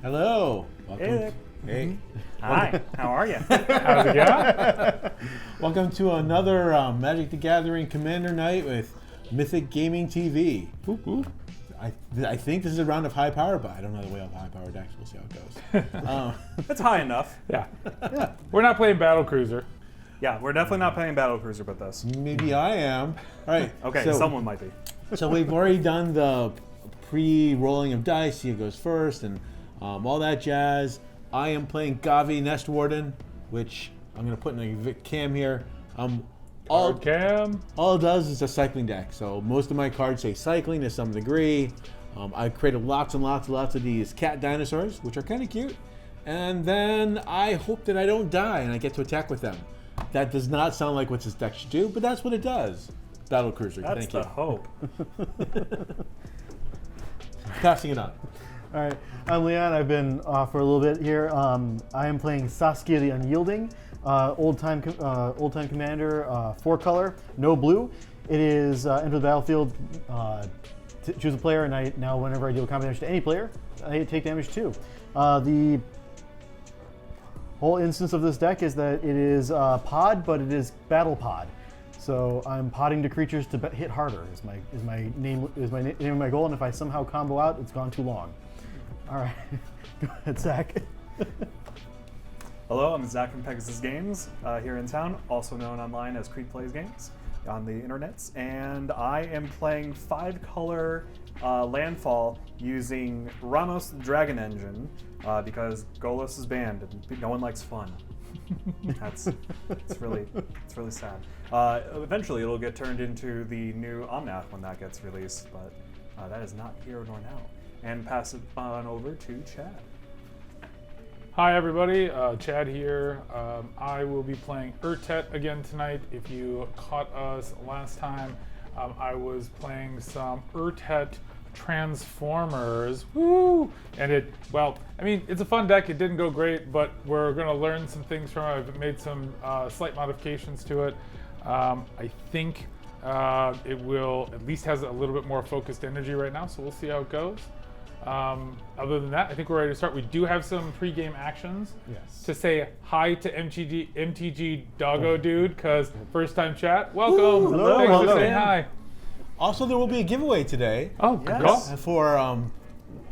Hello. Welcome. Hey. Hi. How are you? How's it going? Welcome to another Magic the Gathering Commander Night with Mythic Gaming TV. Whoop, whoop. I think this is a round of high power, but I don't know the way of high power decks. We'll see how it goes. It's high enough. Yeah. We're not playing Battle Cruiser. Yeah, we're definitely not playing Battlecruiser with this. Maybe I am. All right. Okay, so, someone might be. So we've already done the pre-rolling of dice. See who goes first and all that jazz. I am playing Gavi Nest Warden, which I'm going to put in a cam here. All it does is a cycling deck. So most of my cards say cycling to some degree. I created lots and lots of these cat dinosaurs, which are kind of cute. And then I hope that I don't die and I get to attack with them. That does not sound like what this deck should do, but that's what it does. Battle Cruiser, That's thank the you. hope. Passing it on. All right, I'm Leon. I've been off for a little bit here. I am playing Saskia the Unyielding, old-time commander, 4-color, no blue. It is enter the battlefield, choose a player, and now whenever I deal combat damage to any player, I take damage too. The whole instance of this deck is that it is pod, but it is battle pod. So I'm podding to creatures to hit harder. Is my name of my goal, and if I somehow combo out, it's gone too long. All right, go ahead, Zach. Hello, I'm Zach from Pegasus Games here in town, also known online as Creek Plays Games on the internets. And I am playing 5-color landfall using Ramos the Dragon Engine because Golos is banned and no one likes fun. It's really sad. Eventually, it'll get turned into the new Omnath when that gets released, but that is not here nor now. And pass it on over to Chad. Hi everybody, Chad here. I will be playing Urtet again tonight. If you caught us last time, I was playing some Urtet Transformers. Woo! And it's a fun deck. It didn't go great, but we're going to learn some things from it. I've made some slight modifications to it. I think it will at least has a little bit more focused energy right now, so we'll see how it goes. Other than that, I think we're ready to start. We do have some pre-game actions to say hi to MTG Doggo Dude, because first time chat. Welcome. Hello. Thanks Hello. for saying hi. Also, there will be a giveaway today. Oh, good Yes. call. For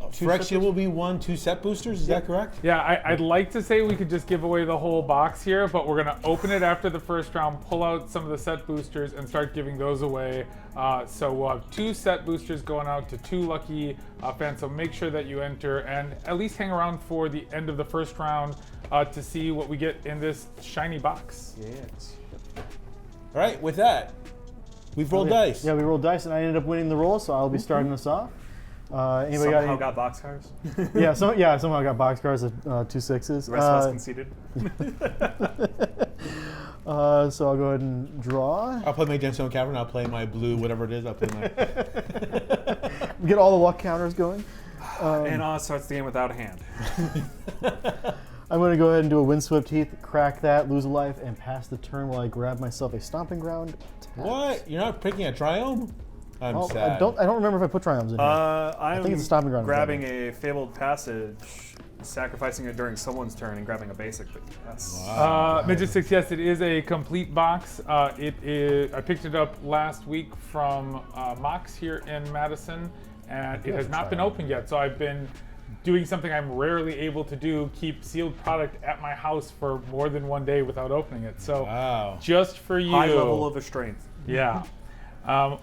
Phyrexia will be 2 set boosters, is that correct? Yeah, I'd like to say we could just give away the whole box here, but we're going to open it after the first round, pull out some of the set boosters, and start giving those away. So we'll have 2 set boosters going out to 2 lucky fans, so make sure that you enter and at least hang around for the end of the first round to see what we get in this shiny box. Yes. All right, with that, we've rolled dice. Yeah, we rolled dice, and I ended up winning the roll, so I'll be starting us off. Anybody Somehow got boxcars. Somehow got boxcars of 2 6s. The rest of us conceded. So I'll go ahead and draw. I'll play my Gemstone Cavern, I'll play my blue, whatever it is, I'll play my... Get all the luck counters going. And Oz starts the game without a hand. I'm going to go ahead and do a Windswept Heath, crack that, lose a life, and pass the turn while I grab myself a Stomping Ground. Tap. What? You're not picking a Triome? I'm sad. I don't remember if I put Triomes in here. I think it's a Stomping Ground. grabbing a Fabled Passage, sacrificing it during someone's turn, and grabbing a basic. Yes. Wow. Midget 6, yes, it is a complete box. It is. I picked it up last week from Mox here in Madison, and it has not been opened yet. So I've been doing something I'm rarely able to do, keep sealed product at my house for more than 1 day without opening it. So Wow. just for you. High level of restraint. Yeah.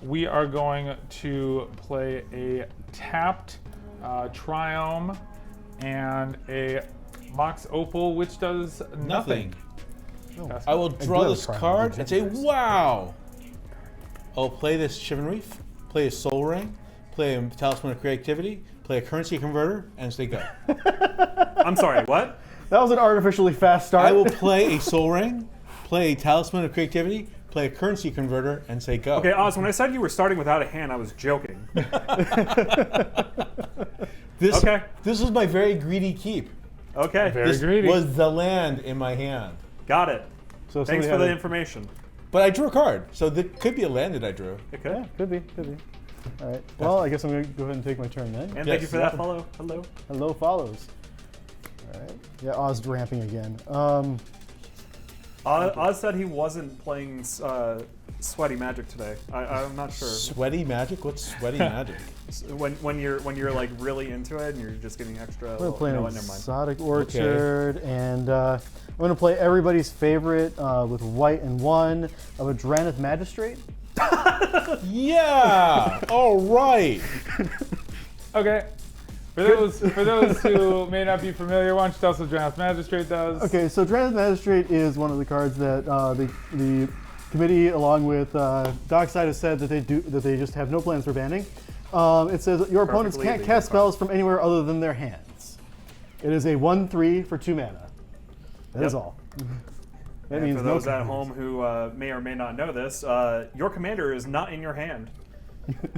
We are going to play a tapped Triome and a Mox Opal, which does nothing. I will draw have this Triome. card and say, wow! I'll play this Shivan Reef, play a Soul Ring, play a Talisman of Creativity, play a Currency Converter, and say go. I'm sorry, what? That was an artificially fast start. I will play a Soul Ring, play a Talisman of Creativity, play a Currency Converter, and say go. Okay, Oz, when I said you were starting without a hand, I was joking. This was my very greedy keep. Okay, Very greedy. Was the land in my hand. got it. So Thanks somebody for the had information. But I drew a card, so there could be a land that I drew. It could. Yeah, could be. All right. Well, I guess I'm going to go ahead and take my turn then. And Yes. thank you for that follow. Hello. Hello follows. right. Yeah, Oz ramping again. Oz said he wasn't playing Sweaty Magic today. I'm not sure. Sweaty magic? What's sweaty magic? When you're like really into it and you're just getting extra. We're playing never mind. Exotic Orchard, and I'm going to play everybody's favorite with white and 1 of a Draneth Magistrate. Yeah! All right. Okay. For those who may not be familiar, why don't you tell us what Draneth Magistrate does? Okay, so Draneth Magistrate is one of the cards that the committee, along with Dockside, has said that they just have no plans for banning. It says that your opponents can't cast spells from anywhere other than their hands. It is a 1/3 for 2 mana. That is all. That And means for no those at counters. home who may or may not know this, your commander is not in your hand.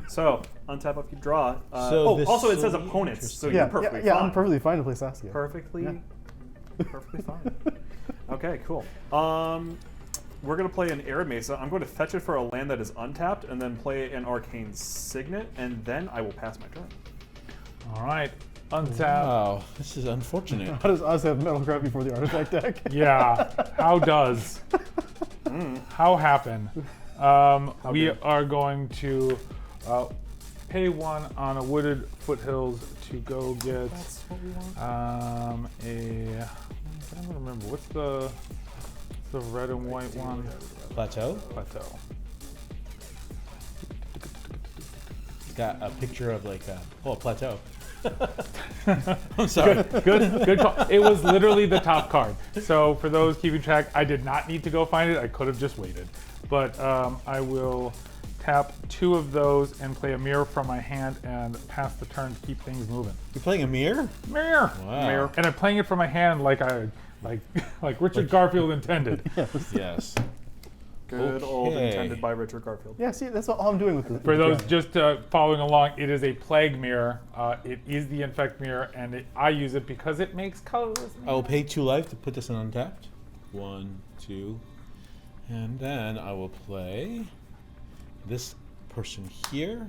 So untap, upkeep, draw. Also it says opponents, so you're perfectly yeah, fine. I'm perfectly fine to play Saskia. Perfectly fine. Okay, cool. We're gonna play an Arid Mesa. I'm going to fetch it for a land that is untapped, and then play an Arcane Signet, and then I will pass my turn. All right. Untap. Wow, this is unfortunate. How does Oz have Metal Craft before the artifact deck? Yeah. How does? How happen? We are going to pay 1 on a Wooded Foothills to go get That's what we want. I don't remember what's the red and white one. Plateau? Plateau. It's got a picture of like a plateau. I'm sorry. Good call. It was literally the top card. So for those keeping track, I did not need to go find it. I could have just waited. But I will tap 2 of those and play a mirror from my hand and pass the turn to keep things moving. You're playing a mirror? Mirror. Wow. Mirror. And I'm playing it from my hand like Richard Garfield intended. Yes. Good old Okay. intended by Richard Garfield. Yeah, see, that's all I'm doing with it. For those just following along, it is a plague mirror. It is the infect mirror, and I use it because it makes colorless. I will pay 2 life to put this in untapped. 1, 2, and then I will play this person here.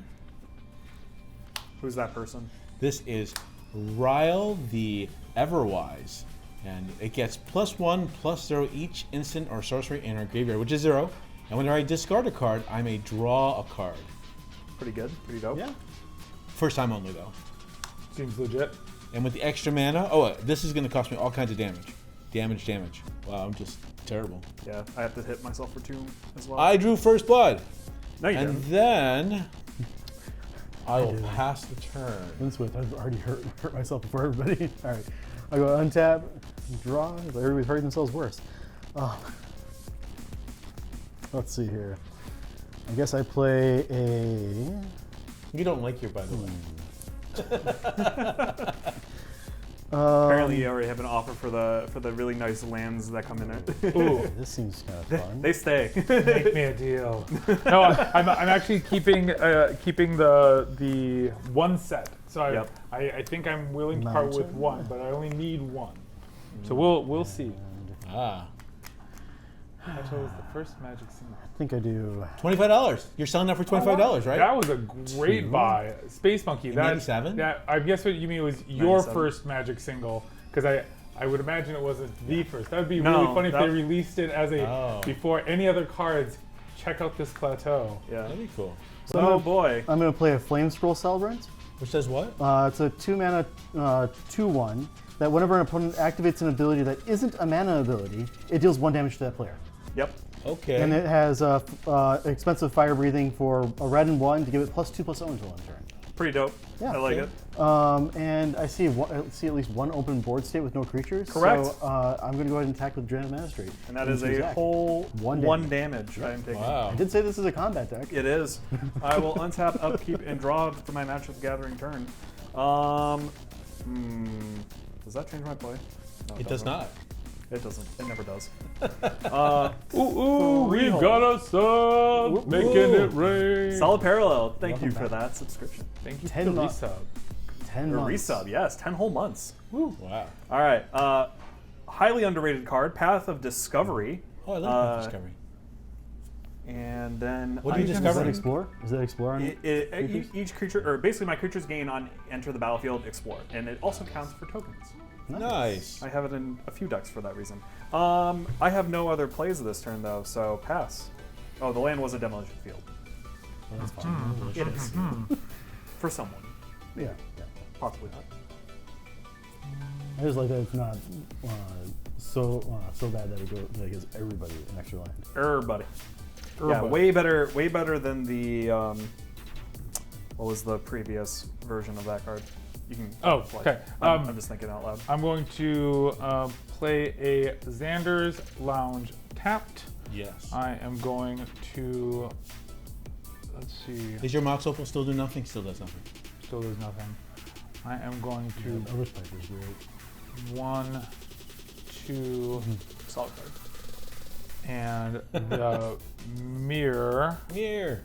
Who's that person? This is Ryle the Everwise, and it gets +1/+0 each instant or sorcery in our graveyard, which is 0. And whenever I discard a card, I may draw a card. Pretty good. Pretty dope. Yeah. First time only, though. Seems legit. And with the extra mana, this is going to cost me all kinds of damage. Damage. Wow, I'm just terrible. Yeah, I have to hit myself for 2 as well. I drew first blood. No, you And didn't. then I will pass the turn. Vince with, I've already hurt myself before everybody. All right, I go untap, draw. Everybody's hurting themselves worse. Let's see here. I guess I play a. You don't like your, by the way. Apparently, you already have an offer for the really nice lands that come in it. Ooh. This seems kind of fun. They stay. Make me a deal. No, I'm actually keeping the 1 set. So I think I'm willing to part with 1, but I only need 1. So we'll see. Ah. I chose the first magic symbol. I think I do. $25. You're selling that for $25, right? That was a great buy. Space Monkey. In That 97? Yeah, I guess what you mean was your 97. first magic single, because I would imagine it wasn't the first. That would be No, really funny if that- they released it as a Oh. before any other cards. Check out this plateau. Yeah. That'd be cool. So Oh boy. I'm going to play a Flame Scroll Celebrant. Which says what? It's a 2 mana 2/1 that whenever an opponent activates an ability that isn't a mana ability, it deals 1 damage to that player. Yep. Okay. And it has expensive fire breathing for a red and 1 to give it +2/+0 until end turn. Pretty dope. Yeah. I like Okay. it. And I see at least 1 open board state with no creatures. Correct. So I'm going to go ahead and attack with Draneth Magistrate. And that is a Exact. whole 1 1 damage I am taking. Wow. I did say this is a combat deck. It is. I will untap, upkeep, and draw for my Match of the Gathering turn. Does that change my play? No, It does not. It doesn't. It never does. Ooh, we Real. got a sub, making it rain. Solid Parallel. Thank you Welcome for back. that subscription. Thank you 10 for the months. resub. 10 Your months. resub, yes. 10 whole months. Wow. All right. Highly underrated card, Path of Discovery. Oh, I love Discovery. And then What do you Is discover? that Explore? Is that Explore on each creature, or basically my creatures gain on enter the battlefield, explore, and it also counts for tokens. Nice. I have it in a few decks for that reason. I have no other plays this turn though, so pass. Oh, the land was a demolition field. Well, that's fine. It is. For someone. Yeah. Possibly not. I just like that it's not so bad that it gives everybody an extra land. Everybody. Yeah, way better than the what was the previous version of that card? You can. Oh, play. okay. I'm just thinking out loud. I'm going to play a Xander's Lounge tapped. Yes. I am going to, let's see, Is your Mox Opal still do nothing? Still does nothing. still there's nothing. I am going to Elvish Piper is great. 1, 2, Solid card. and the mirror. Here.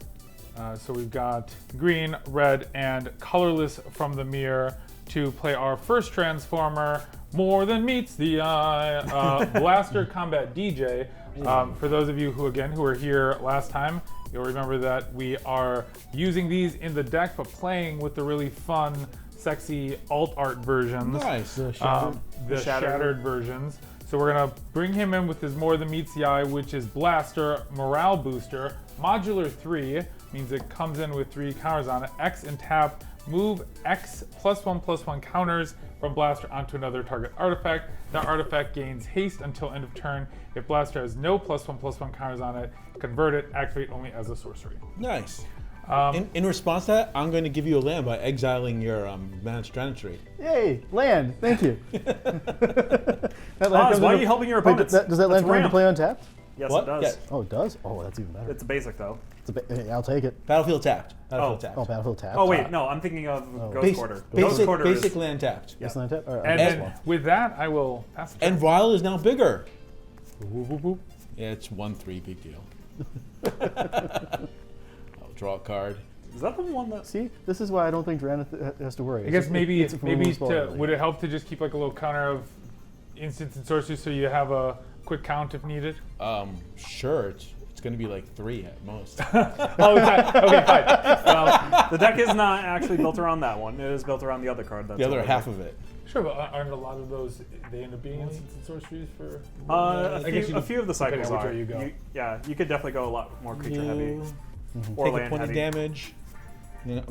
So we've got green, red, and colorless from the mirror to play our first transformer, More Than Meets the Eye, Blaster Combat DJ. For those of you who were here last time, you'll remember that we are using these in the deck, but playing with the really fun, sexy alt art versions. Nice. The Shattered. The shattered versions. So we're gonna bring him in with his More Than Meets the Eye, which is Blaster, Morale Booster, Modular 3, means it comes in with 3 counters on it, X and tap, move X +1/+1 counters from Blaster onto another target artifact. That artifact gains haste until end of turn. If Blaster has no +1/+1 counters on it, convert it, activate only as a sorcery. Nice. In response to that, I'm going to give you a land by exiling your Managed Tree. Yay, land! Thank you. That land Oz, comes why are into- you helping your Wait, opponents? does that land That's come into ramp. play untapped? Yes, What? it does. Yeah. Oh, it does? Oh, that's even better. It's a basic though. Hey, I'll take it. Battlefield tapped. Battlefield Oh. tapped. Oh, Battlefield tapped. Oh wait, no, I'm thinking of Ghost Basic, Quarter. Ghost basic, Quarter basic is, land tapped. It's not tapped? All right, And that's then one. with that, I will pass the And turn. Ryle is now bigger. Whoop, whoop, whoop. Yeah, it's 1/3, big deal. I'll draw a card. Is that the one that? See, this is why I don't think Durant has to worry. I guess maybe it's a removal spell, really. would it help to just keep like a little counter of instants and sorceries so you have a quick count if needed? Sure, it's going to be like 3 at most. Oh, okay, fine. Well, The deck is not actually built around that one. It is built around the other card. That's The other over half there. of it. sure, but aren't a lot of those, they end up being instants and sorceries for? A I guess few, you a few of the cycles depending on which are. way you go. Yeah, you could definitely go a lot more creature heavy or Take a land point of heavy. damage. You know,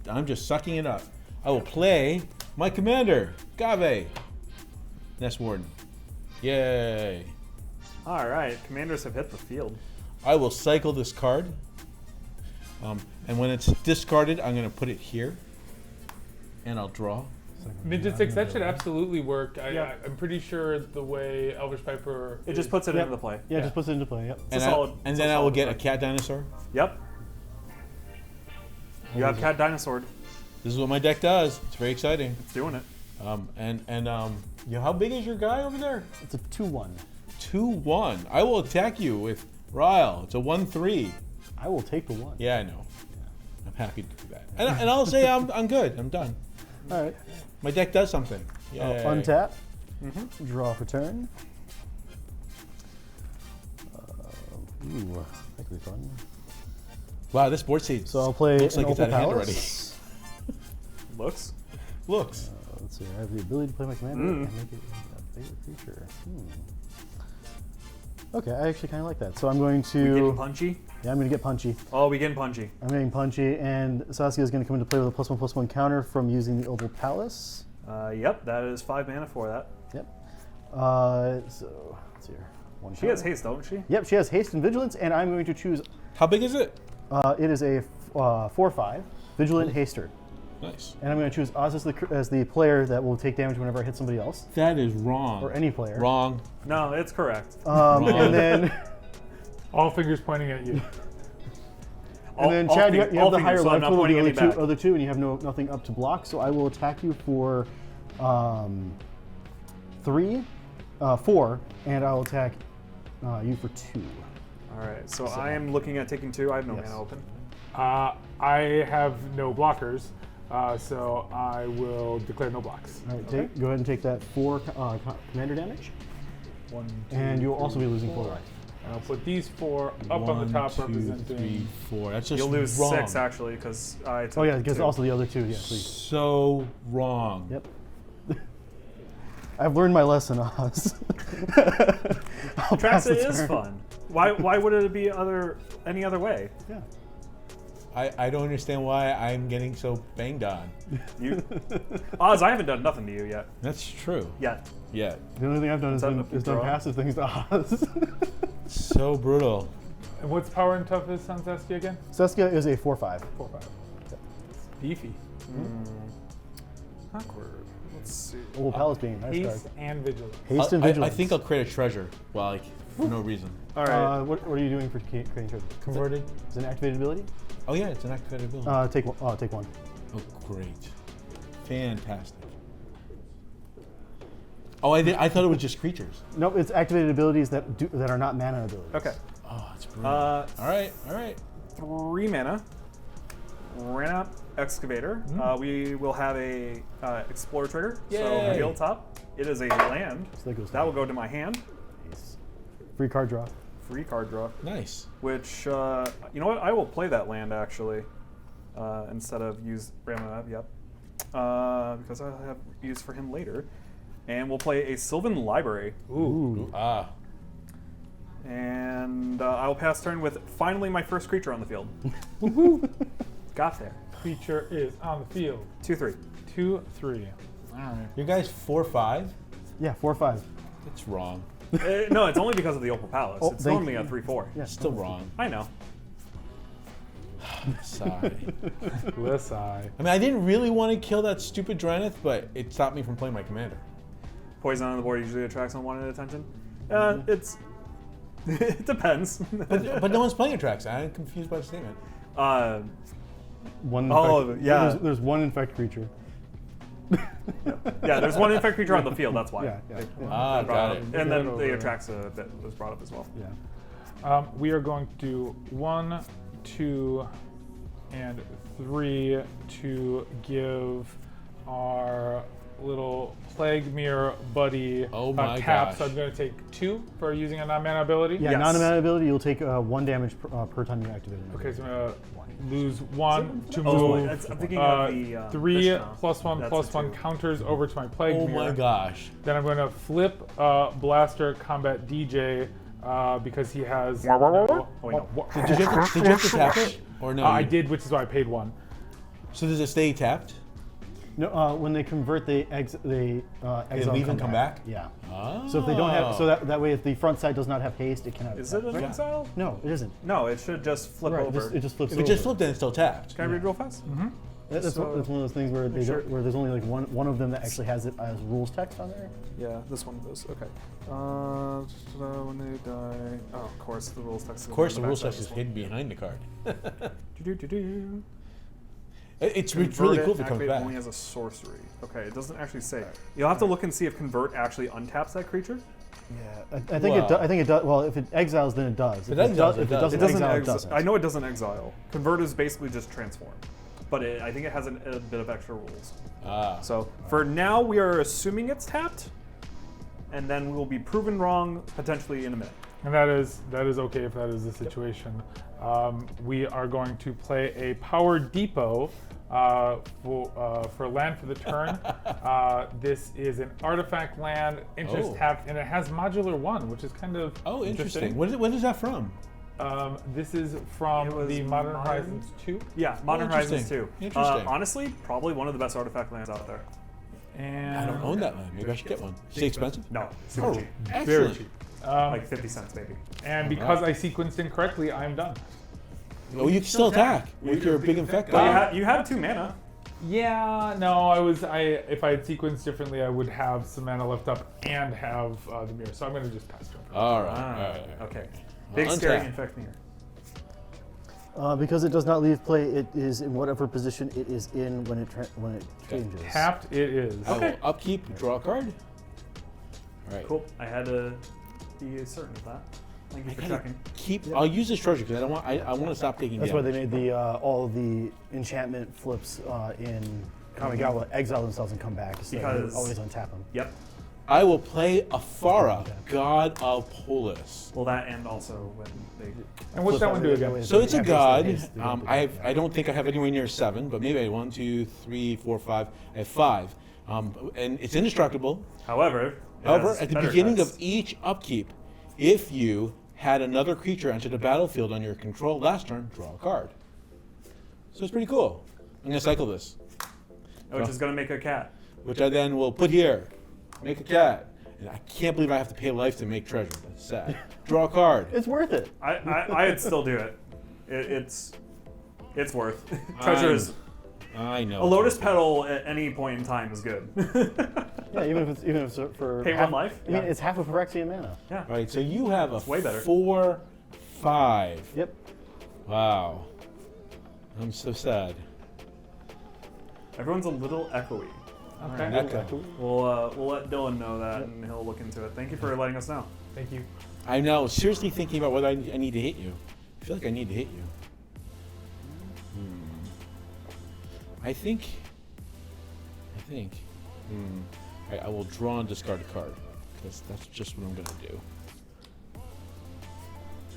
I'm just sucking it up. I will play my commander, Gavi. Nest Warden. Yay. All right, commanders have hit the field. I will cycle this card. And when it's discarded, I'm going to put it here. And I'll draw. Midget 6, that should absolutely work. Yeah. I'm pretty sure the way Elvish Piper. It just puts it Yep. into the play. Yeah, just puts it into play. Yep. And, a solid- and it's then a I will solid get a card. cat dinosaur. Yep. You have Cat Dinosaur. This is what my deck does. It's very exciting. It's doing it. You know, how big is your guy over there? It's a 2/1. 2/1. I will attack you with Ryle. It's a 1/3. I will take the 1. Yeah, I know. I'm happy to do that. And I'll say I'm good. I'm done. All right. My deck does something. I'll Yay. untap. Draw for turn. Ooh, that could be fun. Wow, this board seat So I'll play looks an like it's Opal out of hand Palace. Looks. Looks. Let's see. I have the ability to play my commander and make it a bigger creature. Okay, I actually kind of like that. So I'm going We getting to. punchy? Yeah, I'm going to get punchy. Oh, we getting punchy. I'm getting punchy, and Saskia is going to come into play with a +1/+1 counter from using the Opal Palace. Yep, that is 5 mana for that. Yep. So let's see here. One She has counter. haste, don't she? Yep, she has haste and vigilance, and I'm going to choose. How big is it? It is a 4/5 vigilant haster, Nice. and I'm going to choose Oz as the player that will take damage whenever I hit somebody else That is wrong. or any player. Wrong. No, it's correct. And then. All fingers pointing at you. And then, Chad, you have the higher so I'm life not total of pointing the any back. other two, and you have nothing up to block. So I will attack you for 4, and I'll attack you for 2. All right, so I am looking at taking 2. I have no Yes. mana open. I have no blockers, so I will declare no blocks. All right, go ahead and take that 4 commander damage, 1, 2, and you'll also be 3, losing 4 4. life. And I'll put these 4 up on the top, 1, 2, representing. 3, 4. That's just You'll lose wrong. 6 actually because I took Oh yeah, because 2. also the other 2. Yeah, please. So wrong. Yep. I've learned my lesson, Oz. Traxa is fun. Why would it be any other way? Yeah. I don't understand why I'm getting so banged on. Oz, I haven't done nothing to you yet. That's true. Yet. Yeah. The only thing I've done is done draw? passive things to Oz. So brutal. And what's power and toughness on Saskia again? Saskia is a 4/5. 4/5. Beefy. Awkward. Let's see. Old Palace being a nice Haste card. and vigilance. Haste and I vigilance. think I'll create a treasure. Well, like, for no reason. All right. What are you doing for creating treasure? Converted. Is it an activated ability? Oh yeah, it's an activated ability. Take one. Take one. Oh great, fantastic. Oh, I thought it was just creatures. Nope, it's activated abilities that are not mana abilities. Okay. Oh, that's brilliant. All right. 3 mana. Rana Excavator. We will have a Explorer trigger. So Yay. reveal top. It is a land. So that goes That will go to my hand. Nice. Free card draw. Free card draw. Nice. Which, you know what? I will play that land actually. Instead of use Rama, yep. Because I'll have use for him later. And we'll play a Sylvan Library. Ooh. Ah. And I will pass turn with finally my first creature on the field. Got there. Creature is on the field. 2/3. 2/3. All right. You guys 4/5? Yeah, 4/5. That's wrong. No, it's only because of the Opal Palace. Oh, it's thank normally you. a 3/4. Yeah. Still wrong. I know. Sigh. Less I. I mean, I didn't really want to kill that stupid Dranith, but it stopped me from playing my commander. Poison on the board usually attracts unwanted attention. It's it depends. But no one's playing Atraxa. I'm confused by the statement. One. Oh, yeah. There's one infect creature. Yeah, there's one infect creature on the field. That's why. Yeah. Ah, got it. And then Over. the Atraxa that was brought up as well. Yeah. We are going to do 1, 2, and 3 to give our little Plague Mirror buddy Oh my cap. gosh. So I'm going to take 2 for using a non-mana ability. Yeah. Yes. Non-mana ability, you'll take 1 damage per time you activate it. Okay, so I'm going to lose 1 to Oh, move. I'm thinking of the 3 Vishna. +1 That's +1 the 2. counters over to my Plague Oh Mirror. my gosh. Then I'm going to flip Blaster Combat DJ because he has. wait, no. Did you have to tap it? Or no? I did, which is why I paid 1. So does it stay tapped? No, when they convert, they exile. leave and come back? Yeah. Oh. So if they don't have, so that way, if the front side does not have haste, it cannot. Is it an exile? No, it isn't. No, it should just flip Right, over. it just flips. If it just flipped, then it's still tapped. Can I read real fast? That's So- one of those things where they Sure. where there's only like one of them that actually has it as rules text on there. Yeah, this one does. Okay. When they die. Oh, of course, the rules text. Of course, the rule text is hidden behind the card. It's really cool if it comes back. Only has a sorcery. Okay, it doesn't actually say. You'll have to look and see if convert actually untaps that creature. Yeah, I think it. I think it does. Well, if it exiles, then it does. If it exiles, if it does. doesn't It doesn't exile, it exile. doesn't. I know it doesn't exile. Convert is basically just transform, but I think it has a bit of extra rules. Ah. So for now, we are assuming it's tapped, and then we will be proven wrong potentially in a minute. And that is okay if that is the situation. We are going to play a Power Depot for land for the turn. This is an artifact land, interest tapped, and it has modular 1, which is kind of interesting. When is that from? This is from It was the Modern Horizons 2. Yeah, Modern Horizons 2. Interesting. Honestly, probably one of the best artifact lands out there. And I don't own that land. Maybe I should get one. Is it expensive? No, super cheap. very Excellent. cheap. Like 50 cents maybe. And because I sequenced incorrectly, I'm done. Oh, you can still attack with your big infect Well, guy. you have 2 mana. Yeah, no, if I had sequenced differently, I would have some mana left up and have the mirror. So I'm going to just pass turn. All right. Okay. Big scary untap. infect mirror. Because it does not leave play, it is in whatever position it is in when it changes. Tapped it is. I will upkeep, draw a card. All right. Cool. I had to be certain of that. Thank you for checking. I'll use this treasure because I want to stop taking That's why they damage. made the all of the enchantment flips in Kamigawa exile themselves and come back. So Because- always untap them. Yep. I will play Afara, God of Polis. Well, that and also when they. And what's that one do again? So it's a god. Haste, I don't think I have anywhere near 7, but maybe I have 1, 2, 3, 4, 5. I have 5. and it's indestructible. However, However, at the beginning of each upkeep, if you had another creature enter the battlefield on your control last turn, draw a card. So it's pretty cool. I'm going to cycle this. which is going to make a cat. Which I then will put here. Make a cat. And I can't believe I have to pay life to make treasure. That's sad. Draw a card. It's worth it. I'd still do it. It's worth. Treasure is. I know. A lotus petal at any point in time is good. Yeah, even if it's for Pay half, one life. I mean, it's half a Phyrexian mana. Yeah. All right, so you have a way better. 4/5. Yep. Wow. I'm so sad. Everyone's a little echoey. Okay. Echo. We'll let Dylan know that, and he'll look into it. Thank you for letting us know. Thank you. I'm now seriously thinking about whether I need to hit you. I feel like I need to hit you. I think. All right, I will draw and discard a card because that's just what I'm gonna do.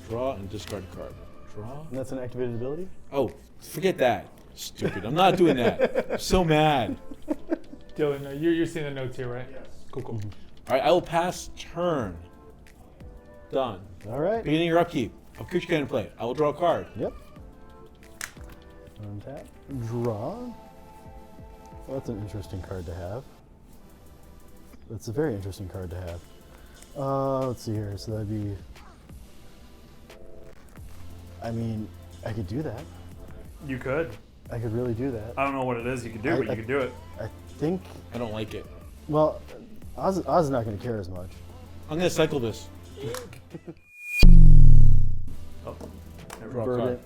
Draw and discard a card. Draw. And that's an activated ability? Oh, forget that. Stupid. I'm not doing that. I'm so mad. Dylan, you're seeing the notes here, right? Yes. Cool. All right, I will pass turn. Done. All right. Beginning your upkeep. A creature cannon play. I will draw a card. Yep. Untap. Draw. Well, that's an interesting card to have. That's a very interesting card to have. Let's see here. So that'd be. I mean, I could do that. You could. I could really do that. I don't know what it is you could do, but you could do it. I think. I don't like it. Well, Oz is not going to care as much. I'm going to cycle this. Oh, Draw a Burn card. it.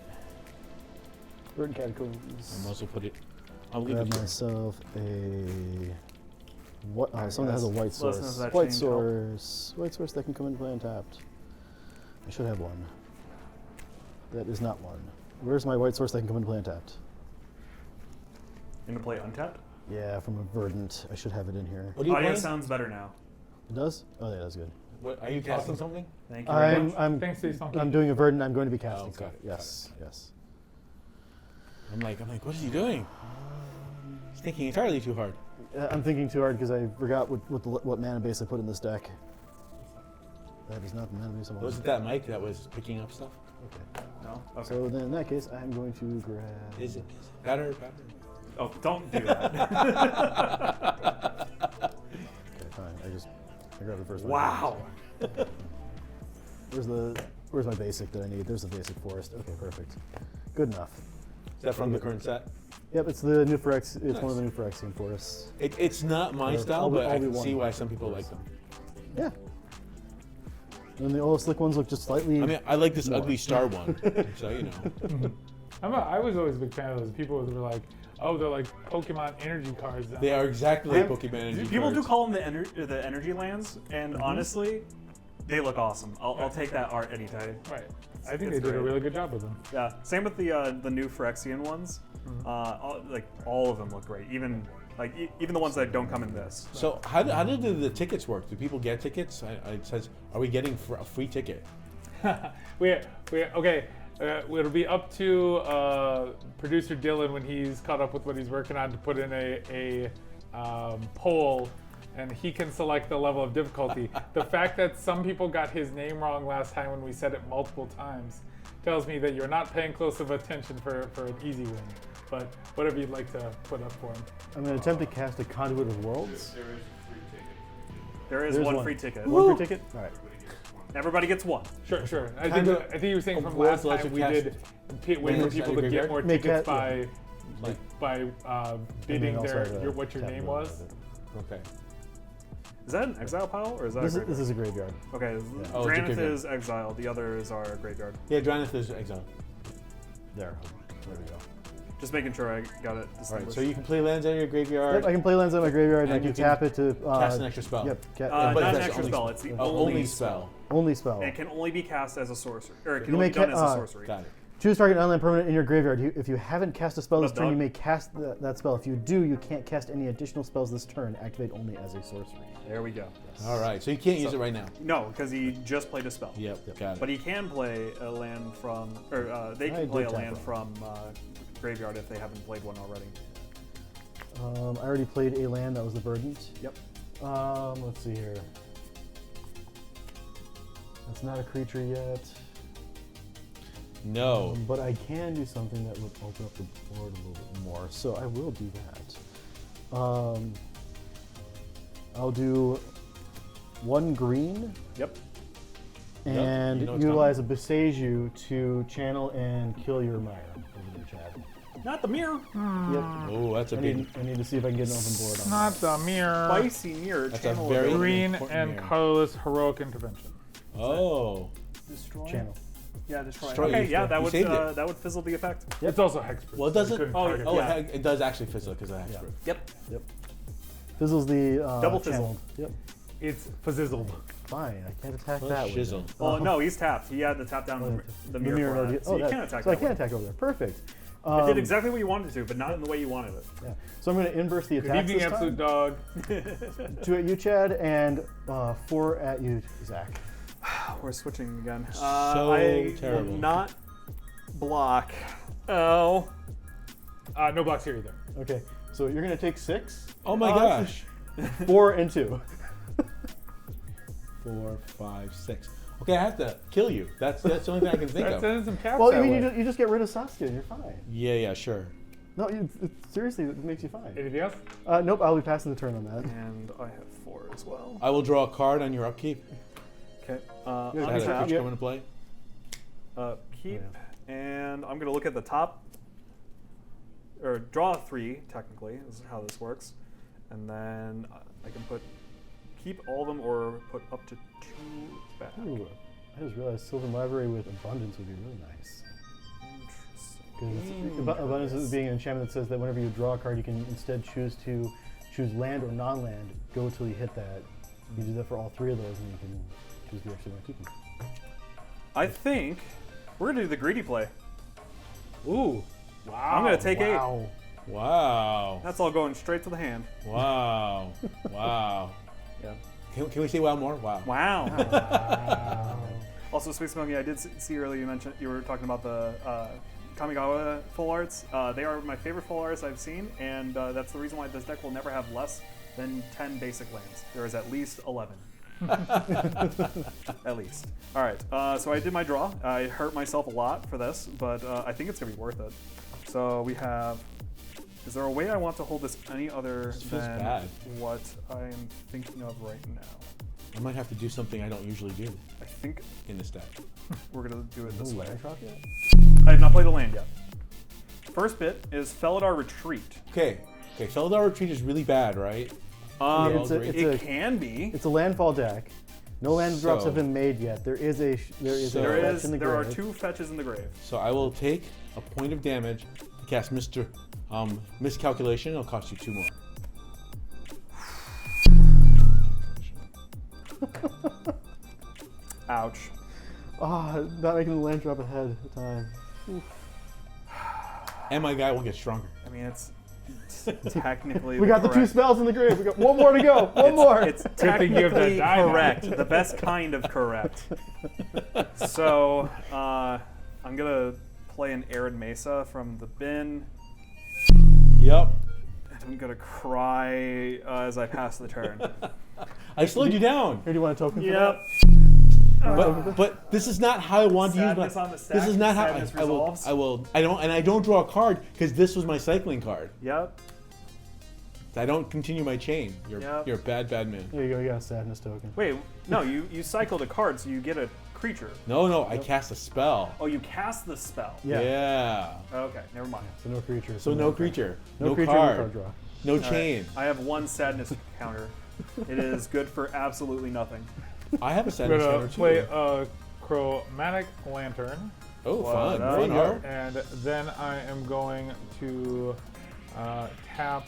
Burn Catacombs. I'm also put it. I'll leave Grab it here. myself a. What? Something that has a white Listen to source. that White change source. White source that can come into play untapped. I should have one. That is not one. Where's my white source that can come into play untapped? Into play untapped? Yeah, from a Verdant. I should have it in here. What are you Audio playing? sounds better now. It does? Oh, yeah, that's good. What, are you casting something? Thank you very much. Thanks, Steve. I'm doing a Verdant. I'm going to be casting. got it, Yes, yes. I'm like, what is he doing? He's thinking entirely too hard. I'm thinking too hard because I forgot what mana base I put in this deck. That is not the mana base I wanted. Was it that mic that was picking up stuff? Okay. No? Okay. So then in that case, I'm going to grab. Is it? Better? Oh, don't do that. Okay, fine. I grabbed the first one. Wow. Where's my basic that I need? There's the basic forest. Okay, perfect. Good enough. Is that from the current set? Yep, it's the new Phyrex. It's Nice. one of the new Phyrexian forests. It's not my Or style, all but I we can want. see why some people like them. Yeah. And the old slick ones look just slightly. I mean, I like this More. ugly star one, so you know. I was always a big fan of those. People were like, oh, they're like Pokemon energy cards. They are exactly like Pokemon Energy People do cards. call them the energy lands, and honestly, they look awesome. I'll take that art anytime. Right. I think It's they did a great. really good job with them. Yeah. Same with the new Phyrexian ones. All of them look great. Even the ones that don't come in this. So how did the tickets work? Do people get tickets? It says, are we getting a free ticket? Okay. It'll be up to producer Dylan when he's caught up with what he's working on to put in a poll, and he can select the level of difficulty. The fact that some people got his name wrong last time when we said it multiple times tells me that you're not paying close of attention for an easy win. But whatever you'd like to put up for him. I'm going to attempt to cast a Conduit of Worlds. There is There's one free ticket. One free ticket? All right. Everybody gets one. Sure. I think you were saying from last Worlds time we lets you did cast wait for lands people out of to your get more Make tickets that- by And bidding then also have a what your tap name mode was. of it. Okay. Is that an exile pile or is that This a is, graveyard? this is a graveyard. Okay, Oh, it's a Drannith graveyard. is exile. The others are graveyard. Yeah, Drannith is exile. There we go. Just making sure I got it All right, distinguished. so you can play lands out of your graveyard. Yep, I can play lands out of my graveyard and I And can you can tap it to cast an extra spell. Yep, not but an that's extra only spell. It's the only spell. only spell. And it can only be cast as a sorcery, or it can You only may be done ca- as a sorcery. Got it. Choose target unland permanent in your graveyard. If you haven't cast a spell this But turn, you Doug- may cast that spell. If you do, you can't cast any additional spells this turn. Activate only as a sorcery. There we go. All right, so you can't use it right now. No, because he just played a spell. Yep, got it. But he can play a land from, or they I can play did a tap land it. from graveyard if they haven't played one already. I already played a land that was the Verdant. Yep. Let's see here. That's not a creature yet. No. But I can do something that would open up the board a little bit more, so I will do that. I'll do 1 green Yep. and you know it's utilize a Beseju to channel and kill your Mire over there, Chad. Not the mirror. Yep. Oh, that's a I big. need to see if I can get an open board on Not the mirror. Spicy mirror. That's a channel very- ability. Green important and mirror. colorless heroic intervention. Oh. Destroy. channel. Yeah, destroy. Destroy. Okay, You yeah, that you would saved it. that would fizzle the effect. Yep. It's also hexproof. Well, does so it? you couldn't Oh, target Oh, yeah. it does actually fizzle because of hexproof. Yep. Yep. Fizzles the Double channel. Yep. It's fizzizzled. Fine, I can't attack Oh, that shizzle. one. Well, no, he's tapped. He had to tap down the mirror. for that. So you that- can't attack. So I that can't way. attack over there. Perfect. It did exactly what you wanted to, but not in the way you wanted it. Yeah. So I'm going to inverse the Good attacks evening, this absolute time. dog. 2 at you, Chad, and 4 at you, Zach. We're switching again. So I terrible. will not block. Oh. No blocks here either. Okay, so you're going to take 6. Oh my gosh. 4 and 2. 4, 5, 6. Okay, I have to kill you. That's the only thing I can think That's of. sending some caps Well, that I mean, way. you just get rid of Saskia and you're fine. Yeah, sure. No, seriously, it makes you fine. Anything else? Nope, I'll be passing the turn on that. And I have 4 as well. I will draw a card on your upkeep. Okay. How does that Untap. creature come into play? Keep. And I'm going to look at the top. Or draw 3, technically, is how this works. And then I can keep all of them or put up to 2 back. Ooh, I just realized Sylvan Library with Abundance would be really nice. Because Abundance is being an enchantment that says that whenever you draw a card, you can instead choose land or non-land. Go till you hit that. You do that for all 3 of those, and you can choose the direction you want to keep them. I think we're going to do the greedy play. Ooh. Wow. I'm going to take 8. Wow. Wow. That's all going straight to the hand. Wow. Wow. Yeah. Can we say wow more? Wow. Wow. Wow. Also, Space Monkey, I did see earlier you were talking about the Kamigawa full arts. They are my favorite full arts I've seen, and that's the reason why this deck will never have less than 10 basic lands. There is at least 11. At least. All right, so I did my draw. I hurt myself a lot for this, but I think it's going to be worth it. So we have... Is there a way I want to hold this any other This feels than bad. what I'm thinking of right now? I might have to do something I don't usually do I think in this deck. we're going to do it this No way. land drop yet? I have not played the land yet. First bit is Felidar Retreat. Okay. Felidar Retreat is really bad, right? It's It can be. It's a landfall deck. No land drops So- have been made yet. There is a fetch in the There are grave. 2 fetches in the grave. So I will take a point of damage to cast Miscalculation. It'll cost you 2 more. Ouch. Not making the land drop ahead of time. And my guy will get stronger. I mean, it's technically. We got the 2 correct- spells in the grave. We got 1 more to go. One more. It's thing you have that technically die now. correct. The best kind of correct. So I'm gonna play an Arid Mesa from the bin. Yep. And I'm gonna cry as I pass the turn. I slowed you down. Here, do you want a token for Yep. But this is not how I want to use my. Sadness on the stack, This is not how sadness I will. resolves. I don't draw a card because this was my cycling card. Yep. I don't continue my chain. You're Yep. you're a bad man. There you go. You got a sadness token. Wait, no, you cycled a card, so you get a creature. No, I cast a spell. Oh, you cast the spell. Yeah. Okay, never mind. So no creature. So no creature. No creature. card. No card draw. No All right, chain. I have 1 sadness counter. It is good for absolutely nothing. I have a I'm sadness gonna counter too. play a Chromatic Lantern, Oh, fun. What up? Fun art. and then I am going to tap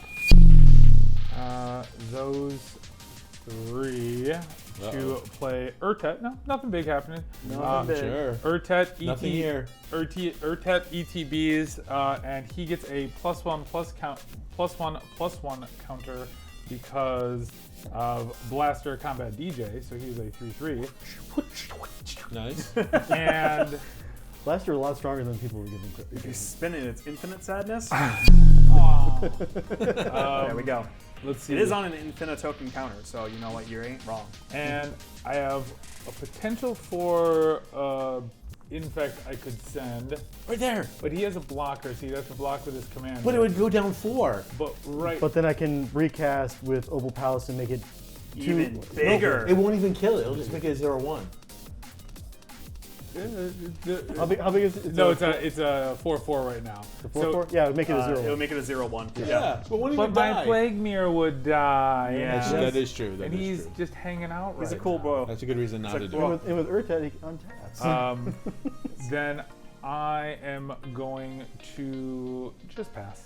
those 3 to Uh-oh. play Urtet. No, nothing big happening. Nothing big. Sure. Urtet Nothing here. Urtet ETBs, and he gets a +1/+1 counter because of Blaster Combat DJ, so he's a 3/3. Nice. And Blaster a lot stronger than people were giving credit. If you spin it, it's infinite sadness. There we go. Let's see. It is on an infinite token counter, so you know what, you ain't wrong. And I have a potential for infect I could send, Right there. but he has a blocker, so he'd have to block with his command. But it would go down 4. But right. But then I can recast with Opal Palace and make it Even two. bigger. It won't even kill it. It'll just make it a 0/1. How big is it? No, it's a 4/4 right now. a 4/4? Yeah, it would make it a 0. It would make it a 0/1. Yeah, but won't But even my die. Plague Mirror would die. Yeah. and That is true. That and is he's true. just hanging out right He's a cool now. bro. That's a good reason not to It's do like, it. And with Urtet, he untaps. Then I am going to just pass.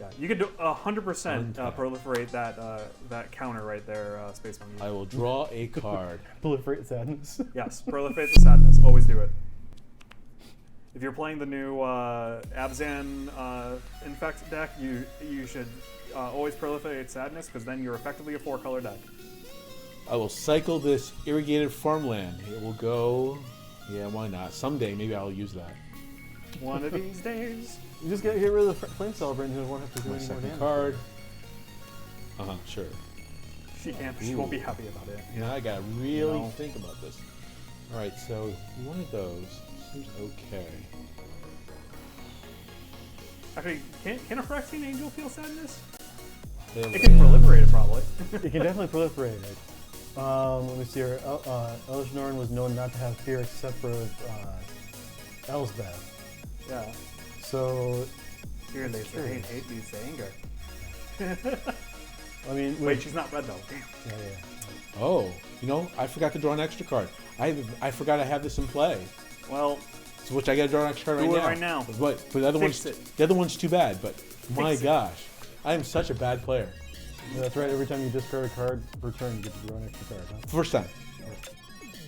Yeah, you could do 100% proliferate that counter right there, Space Monkey. I will draw a card. Proliferate Sadness. Yes, proliferate the sadness. Always do it. If you're playing the new Abzan Infect deck, you should always proliferate sadness because then you're effectively a 4-color deck. I will cycle this irrigated farmland. It will go. Yeah, why not? Someday, maybe I'll use that. One of these days. You just get rid of the Flame Celebrant and you won't have to do My any more second damage. card. Sure. She can't. She won't be happy about it. You know, I gotta really No. think about this. All right, so one of those seems okay. Actually, can a Phyrexian Angel feel sadness? The It can land- proliferate it probably. You can definitely proliferate it. Let me see here. Elish Norn was known not to have fear except for Elsbeth. Yeah. So, Here they true. say hate leads to anger. I mean, Wait, she's not red though. Damn. yeah. Oh, you know, I forgot to draw an extra card. I forgot I have this in play. Well, So which I gotta draw an extra card Do right it now. right now. But the other Fix one's it. the other one's too bad. But my Fix it. gosh, I am such a bad player. Yeah, that's right. Every time you discard a card per turn, you get to draw an extra card. Huh? First time.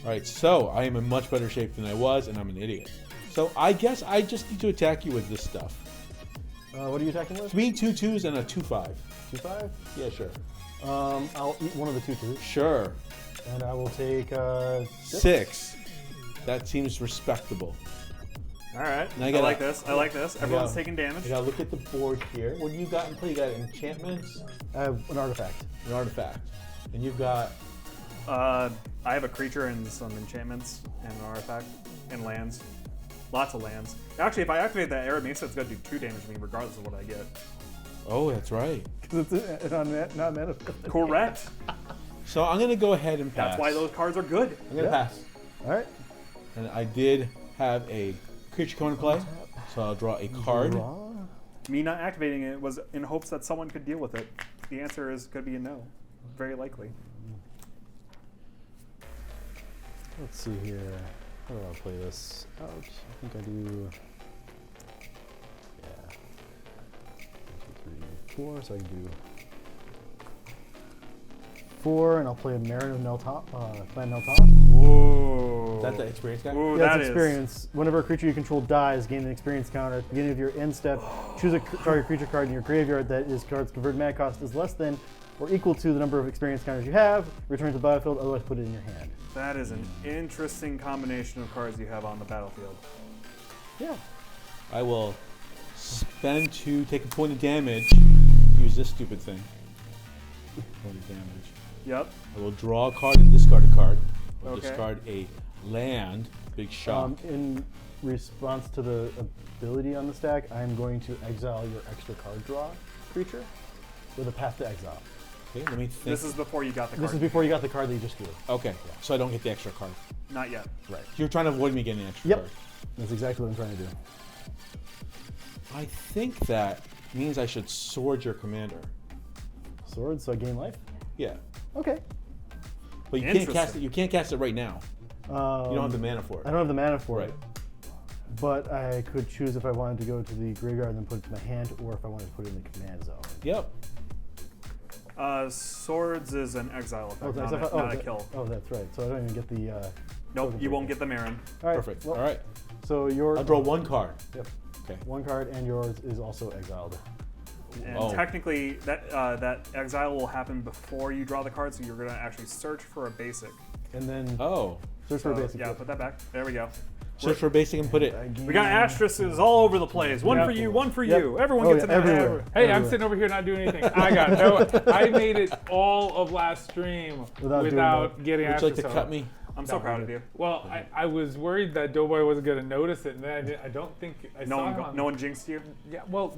All right, so I am in much better shape than I was, and I'm an idiot. So I guess I just need to attack you with this stuff. What are you attacking with? 3 2/2s and a 2/5. 2/5. Yeah, sure. I'll eat one of the 2/2s, Sure. and I will take 6. 6. That seems respectable. all right. Now I I gotta- like this. I like this. Everyone's gotta- taking damage. I gotta look at the board here. What do you got in play? You got enchantments, I have an artifact. an artifact, and you've got I have a creature and some enchantments and an artifact and lands. Lots of lands. Actually, if I activate that Arid Mesa, it's going to do 2 damage to me regardless of what I get. Oh, that's right. Because it's not mana. Correct. So I'm gonna go ahead and pass. That's why those cards are good. I'm gonna pass. All right. And I did have a creature come into play, so I'll draw a card. Draw. Me not activating it was in hopes that someone could deal with it. The answer is could be a no. Very likely. Let's see here. How do I play this out? I think I do. Yeah. 1, 2, 3, 4. So I can do 4, and I'll play a Marin of Neltop. Clan Neltop. Whoa. Is that the experience guy? Ooh, Yeah, that it's is. experience. Whenever a creature you control dies, gain an experience counter. At the beginning of your end step, choose a target creature card in your graveyard that is card's converted mana cost is less than or equal to the number of experience counters you have. Return to the battlefield, otherwise put it in your hand. That is an interesting combination of cards you have on the battlefield. Yeah. I will spend 2, take a point of damage, use this stupid thing. Point of damage. Yep. I will draw a card and discard a card. I'll Okay. discard a land, big shock. In response to the ability on the stack, I'm going to exile your extra card draw creature with a path to exile. Okay, let me think. This is before you got the card. This is before you got the card that you just drew. Okay, so I don't get the extra card. Not yet. Right. You're trying to avoid me getting the extra Yep. card. That's exactly what I'm trying to do. I think that means I should sword your commander. Sword, so I gain life? Yeah, Okay. but you can't cast Interesting. it. You can't cast it right now. You don't have the mana for I it. don't have the mana for Right. it. But I could choose if I wanted to go to the graveyard and then put it to my hand, or if I wanted to put it in the command zone. Yep. Swords is an exile effect, that's- not a kill. Oh, that's right. So I don't even get the. Nope, token you won't breaker. get the Marin. All right. Perfect. well, All right. So your. I'll draw 1 card. Yep. Okay. 1 card, and yours is also exiled. And Oh. technically, that exile will happen before you draw the card, so you're going to actually search for a basic. And then Oh. search for a So, basic. yeah, put that back. There we go. Search for basic and put it. We got asterisks all over the place. One for you, one for you. Everyone gets an everywhere. Hey, I'm sitting over here not doing anything. I made it all of last stream without getting Would you like access. to cut me? I'm so proud of you. Well, I was worried that Doughboy wasn't going to notice it, and then I don't think I saw him on- No one jinxed you? Yeah, well,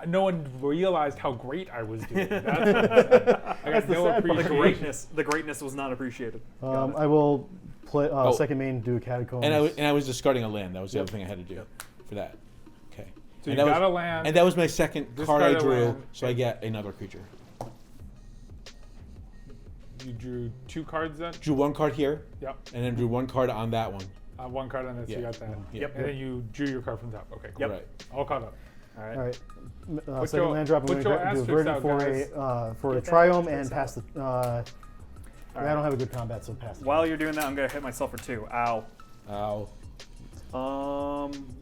no one realized how great I was doing. That's what I'm saying. I got no sad part. appreciation. The greatness was not appreciated. I will play second main, do a catacomb. And I was discarding a land. That was the other thing I had to do for that. Okay. So And you that got was- a land. And that was my second card I Discard a drew, land. so I get another creature. You drew 2 cards then? Drew 1 card here, Yep. and then drew 1 card on that one. 1 card on this, Yeah. you got that. Yep. And then you drew your card from the top. Okay, cool. Yep. Right. All caught up. All right. All right. Put Second your- land drop. I'm put going your to do a asterisks verdant out, for guys. a Get that triome asterisk and pass the. I don't have a good combat, so pass. While you're doing that, I'm going to hit myself for 2. Ow. Ow.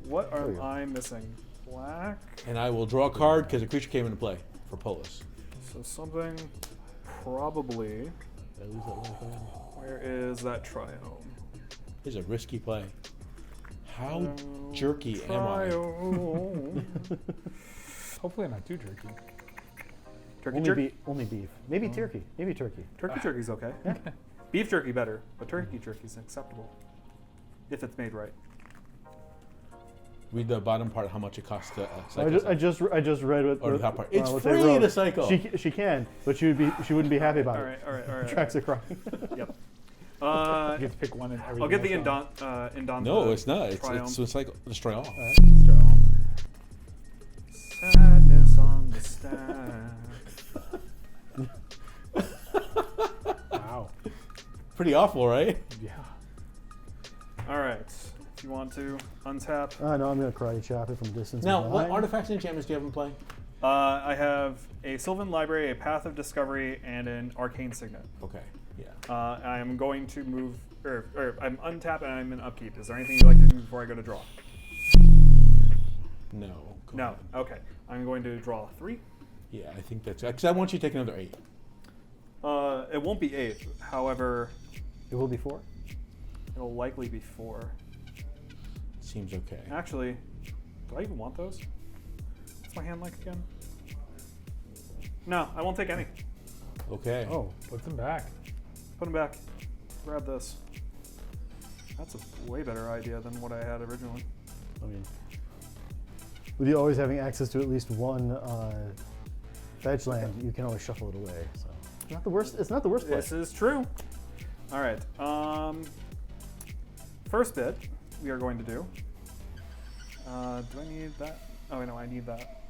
What There you am go. I missing? Black. And I will draw a card because a creature came into play for Polis. So something probably. Did I lose that one card? Where is that triome? This is a risky play. How jerky am I? Triome. Hopefully not too jerky. Turkey jerky. Only beef. Maybe turkey. Maybe turkey. Turkey jerky's okay. Beef jerky better, but turkey jerky's acceptable if it's made right. Read the bottom part, how much it costs to cycle. I just read what. Or the top part. It's what they free wrote. to cycle. She can, but she wouldn't be happy about All it. right, all right. Tracks are crying. Yep. You get to pick one in every. I'll get the single Indon. No, it's not. It's Triumph. a cycle. Destroy all. Sadness on the stack. Wow. Pretty awful, right? Yeah. All right. If you want to untap, No, I'm gonna karate chop it from distance. Now, and what behind. artifacts and enchantments do you have in play? I have a Sylvan Library, a Path of Discovery, and an Arcane Signet. Okay. Yeah. I am going to move, or I'm untap and I'm in upkeep. Is there anything you'd like to do before I go to draw? No. Go No. ahead. Okay. I'm going to draw 3. Yeah, I think that's because I want you to take another 8. It won't be 8. However, It will be 4. it'll likely be 4. Seems okay. Actually, do I even want those? What's my hand like again? No, I won't take any. Okay. Oh, Put them back. Put them back. Grab this. That's a way better idea than what I had originally. I mean, with you always having access to at least one fetch land, you can always shuffle it away. So it's not the worst. It's not the worst play. This is true. All right. First bit we are going to do. Do I need that? Oh, no, I need that.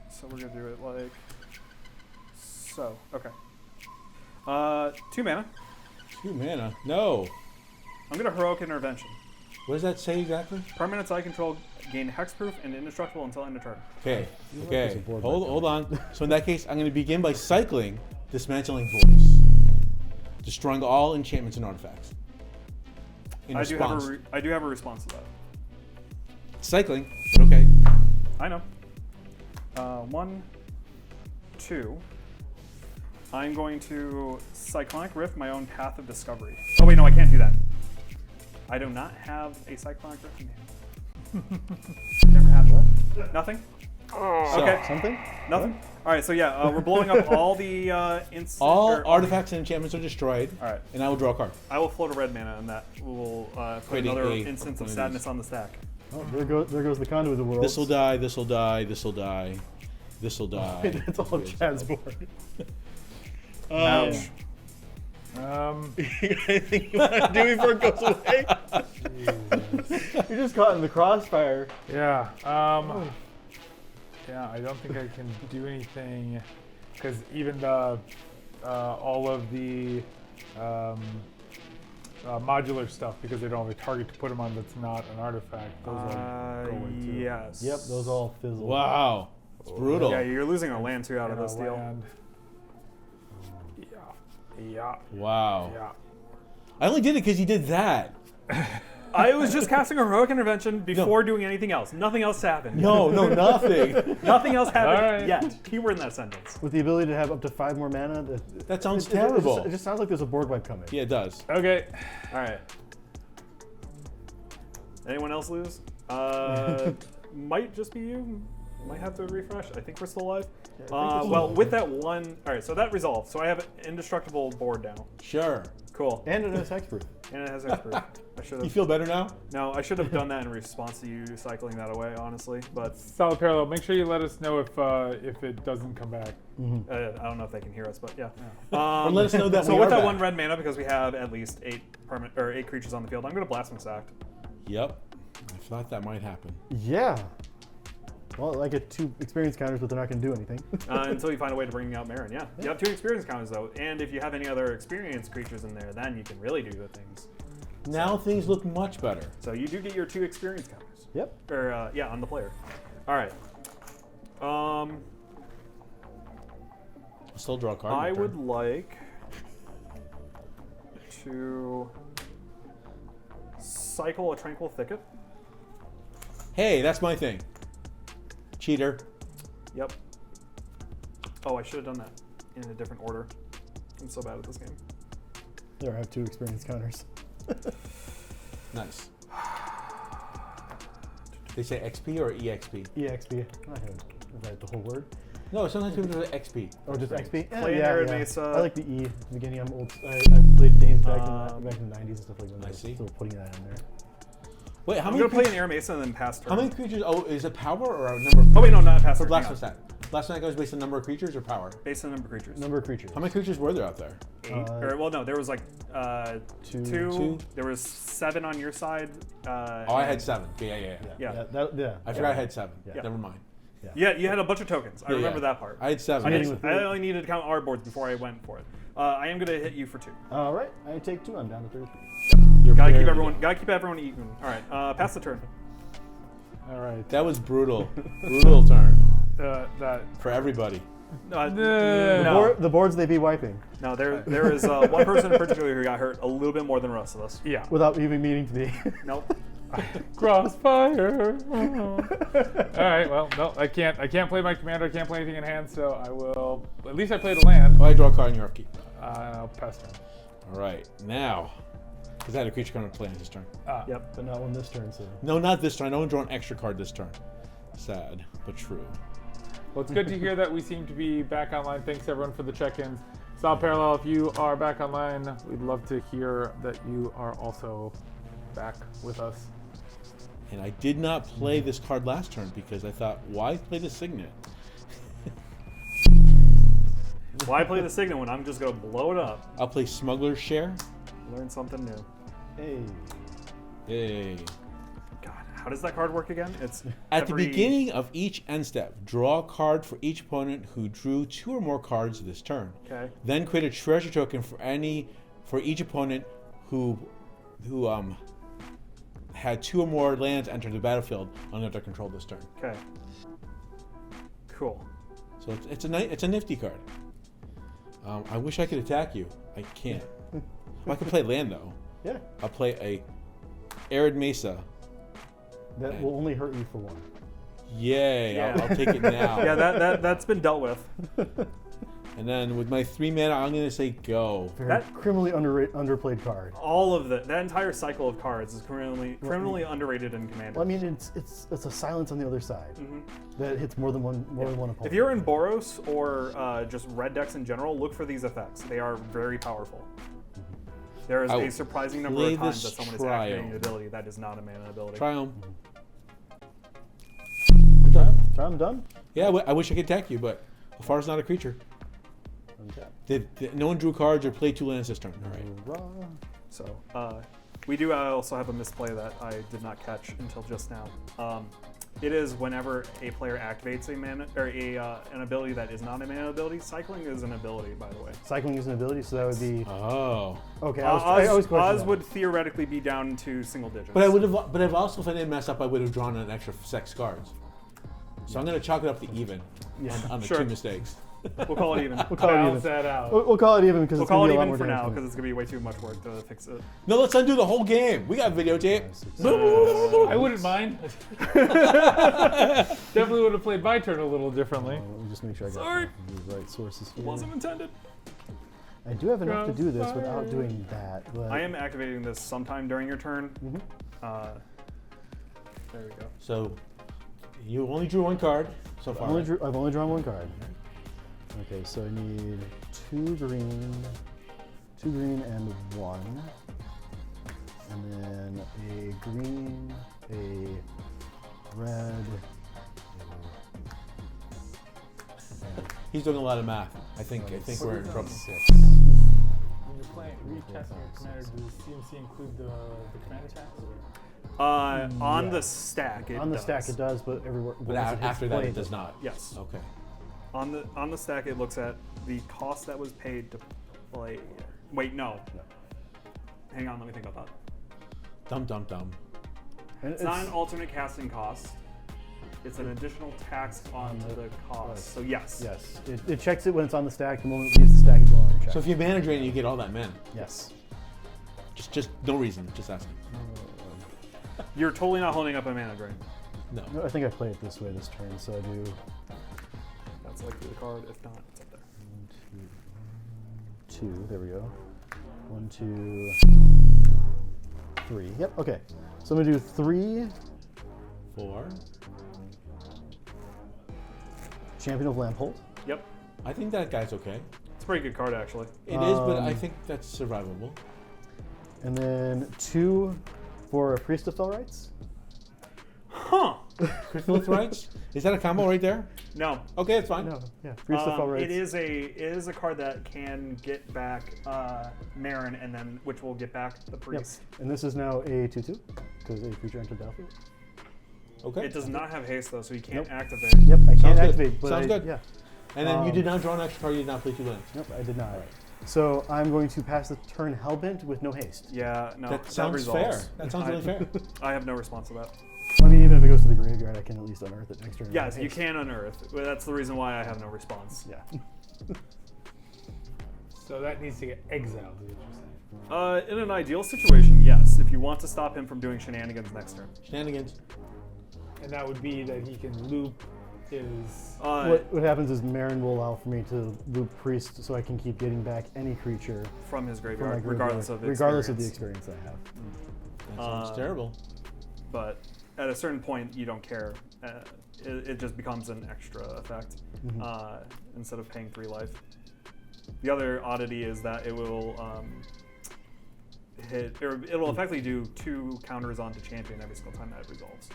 So we're gonna do it like so. Okay. 2 mana. 2 mana. No. I'm gonna Heroic Intervention. What does that say exactly? Permanents I control gain hexproof and indestructible until end of turn. Okay. there's Okay. a board Hold on. So in that case, I'm going to begin by cycling Dismantling Voice, destroying all enchantments and artifacts. In I response, do have a response to that. cycling. But okay. I know. 1, 2. I'm going to Cyclonic Rift my own Path of Discovery. Oh wait, no, I can't do that. I do not have a Cyclonic Rift in hand. Never had what? Nothing? So, Okay. Something? Nothing? Alright, so yeah, we're blowing up all the all artifacts and enchantments are destroyed. Alright. And I will draw a card. I will float a red mana and that will put Creating another a- instance of one of sadness these. on the stack. Oh, there goes the conduit of the world. This will die. This will die. This will die. This will die. That's all Chad's board. Ouch. Anything you want to do before it goes away? You're just caught in the crossfire. Yeah. Yeah, I don't think I can do anything because even the all of the modular stuff, because they don't have a target to put them on that's not an artifact. Those all go away too. Yes. Yep, those all fizzle. Wow. It's brutal. Yeah, you're losing a land too out of And this a deal. land. Yeah. Wow. Yeah. I only did it because you did that. I was just casting a heroic intervention before doing anything else. Nothing else happened. No, nothing. Nothing else happened Alright. yet. Keyword in that sentence. With the ability to have up to 5 more mana. That sounds It terrible. just sounds like there's a board wipe coming. Yeah, it does. Okay. All right. Anyone else lose? Might just be you. Might have to refresh. I think we're still alive. Well, with that one, all right. So that resolved. So I have an indestructible board now. Sure. Cool. And it has hexproof. And it has hexproof. I should You have. feel better now? No, I should have done that in response to you cycling that away, honestly. But Solid Parallel, make sure you let us know if it doesn't come back. I don't know if they can hear us, but yeah. Well, let us know that So we with are that back. one red mana, because we have at least 8 creatures on the field, I'm going to blast one sacked. Yep. I thought that might happen. Yeah. Well, I get 2 experience counters, but they're not going to do anything. Until you find a way to bring out Marin, yeah. You have 2 experience counters, though. And if you have any other experienced creatures in there, then you can really do the things. Now things look much better. So you do get your 2 experience counters. Yep. Or, yeah, on the player. All right. Still draw a card. I in would turn. like to cycle a Tranquil Thicket. Hey, that's my thing. Cheater. Yep. Oh, I should have done that in a different order. I'm so bad at this game. There, I have 2 experience counters. Nice. They say XP or EXP? EXP. I have write the whole word. No, sometimes people do XP. Oh, just XP? Play Arid Mesa. I like the E at the beginning. I'm old. I played games back in the 90s and stuff like that. I see. Still putting that in there. Wait, how I'm many? going to play an Air Mesa and then pass turn. How many creatures? Oh, is it power or a number? Of Oh, wait, no, not pass For turn. Blast hang What's on. that? Blast Attack goes based on number of creatures or power? Based on number of creatures. Number of creatures. How many creatures were there out there? 8. Or, well, no, there was like 2. Two. There was 7 on your side. Oh, I had 7. Yeah. Yeah. I forgot I had 7. Yeah. Never mind. Yeah, you had a bunch of tokens. I remember that part. I had 7. I only needed to count our boards before I went for it. I am going to hit you for 2. All right. I take 2. I'm down to 33. Gotta keep everyone even. All right, pass the turn. All right. That was brutal. Brutal turn That. for everybody. The boards they be wiping No, there is one person in particular who got hurt a little bit more than the rest of us. Yeah. without even meaning to be. Nope. Crossfire. All right. Well, no, I can't play my commander. I can't play anything in hand, so I will. At least I played a land. Oh, I draw a card in your upkeep. I'll pass turn. All right, now, because I had a creature come to play on this turn. Yep. But not on this turn, so. No, not this turn. I don't draw an extra card this turn. Sad, but true. Well, it's good to hear that we seem to be back online. Thanks everyone for the check-ins. Solid Parallel, if you are back online, we'd love to hear that you are also back with us. And I did not play this card last turn because I thought, why play the Signet? Why play the Signet when I'm just gonna blow it up? I'll play Smuggler's Share. Learn something new. Hey. Hey. God, how does that card work again? It's At the beginning of each end step, draw a card for each opponent who drew 2 or more cards this turn. Okay. Then create a treasure token for each opponent who had 2 or more lands enter the battlefield under their control this turn. Okay. Cool. So it's a nifty card. I wish I could attack you. I can't. I could play land though. Yeah. I'll play a Arid Mesa. That will only hurt you for 1. Yay! Yeah. I'll take it now. Yeah, that's been dealt with. And then with my 3 mana, I'm gonna say go. Very criminally underplayed card. All of that entire cycle of cards is criminally underrated in Commander. Well, I mean, it's a silence on the other side that hits more than one opponent. If you're in Boros or just red decks in general, look for these effects. They are very powerful. There is a surprising number play of times this that someone is trial. activating an ability that is not a mana ability. Try 'em. Try I'm done. Yeah, I wish I could attack you, but Afar's not a creature. No one drew cards or played 2 lands this turn. All right. So we do also have a misplay that I did not catch until just now. It is whenever a player activates a mana or an ability that is not a mana ability. Cycling is an ability, by the way. Cycling is an ability, so that would be. Oh. Okay. I always question Oz that. would theoretically be down to single digits. But I would have. But I've also, if I didn't mess up, I would have drawn an extra 6 cards. So I'm gonna chalk it up to even on the Sure. 2 mistakes. We'll call it even. We'll call it even. Balance that out. We'll call it even because We'll it's gonna call be it a lot even more for now damage. because it's gonna be way too much work to fix it. No, let's undo the whole game. We got videotape. I wouldn't mind. Definitely would have played my turn a little differently. Let me just make sure I Sorry. got the right sources here. Wasn't intended. I do have enough to do this without doing that. But I am activating this sometime during your turn. There we go. So you only drew one card so far. I've only drawn one card. Okay, so I need 2 green and 1. And then a green, a red. He's doing a lot of math. I think we're in trouble. 6. When you're playing recasting your commander, does CMC include the commander tax? On the stack, it On the does. stack it does, but everywhere. But once it hits after that, play, it does not. Yes. Okay. On the stack, it looks at the cost that was paid to play. Wait, no. Hang on, let me think about that. Dumb. And It's not an alternate casting cost. It's an additional tax onto the cost. So yes. Yes, it checks it when it's on the stack. The moment it leaves the stack, it's no longer checked. So if you mana drain, you get all that mana. Yes. Just no reason. Just asking. You're totally not holding up a mana drain. No. No, I think I play it this way this turn, so I do. That's likely the card. If not, it's up there. 2. There we go. 1, 2, 3. Yep. Okay. So I'm gonna do 3 4. Champion of Lamphold. Yep. I think that guy's okay. It's a pretty good card, actually. It is, but I think that's survivable. And then 2 for Priest of Fellrights. Huh. Crystal Rights? Is that a combo right there? No. Okay, it's fine. No, yeah, Priest of Fellrights. It is a card that can get back Marin, and then which will get back the Yep. priest. And this is now a 2/2 because a creature entered the battlefield. Okay. It does not have haste though, so you can't Nope. activate. Yep, I can't Sounds good. activate. But Sounds good. Yeah. And then you did not draw an extra card. You did not play 2 lands. Nope, I did not. So I'm going to pass the turn Hellbent with no haste. Yeah, no. That sounds fair. resolves. That sounds really fair. I have no response to that. I mean, even if it goes to the graveyard, I can at least unearth it next turn. with no Yes, you haste. can unearth. Well, that's the reason why I have no response. Yeah. So that needs to get exiled, is what you're saying. In an ideal situation, yes. If you want to stop him from doing shenanigans next turn. Shenanigans. And that would be that he can loop his. What happens is Marin will allow for me to loop Priest so I can keep getting back any creature from his from my graveyard, graveyard, regardless of the experience I have. That sounds terrible. But at a certain point, you don't care. It just becomes an extra effect instead of paying 3 life. The other oddity is that it will it'll effectively do 2 counters onto champion every single time that it resolves.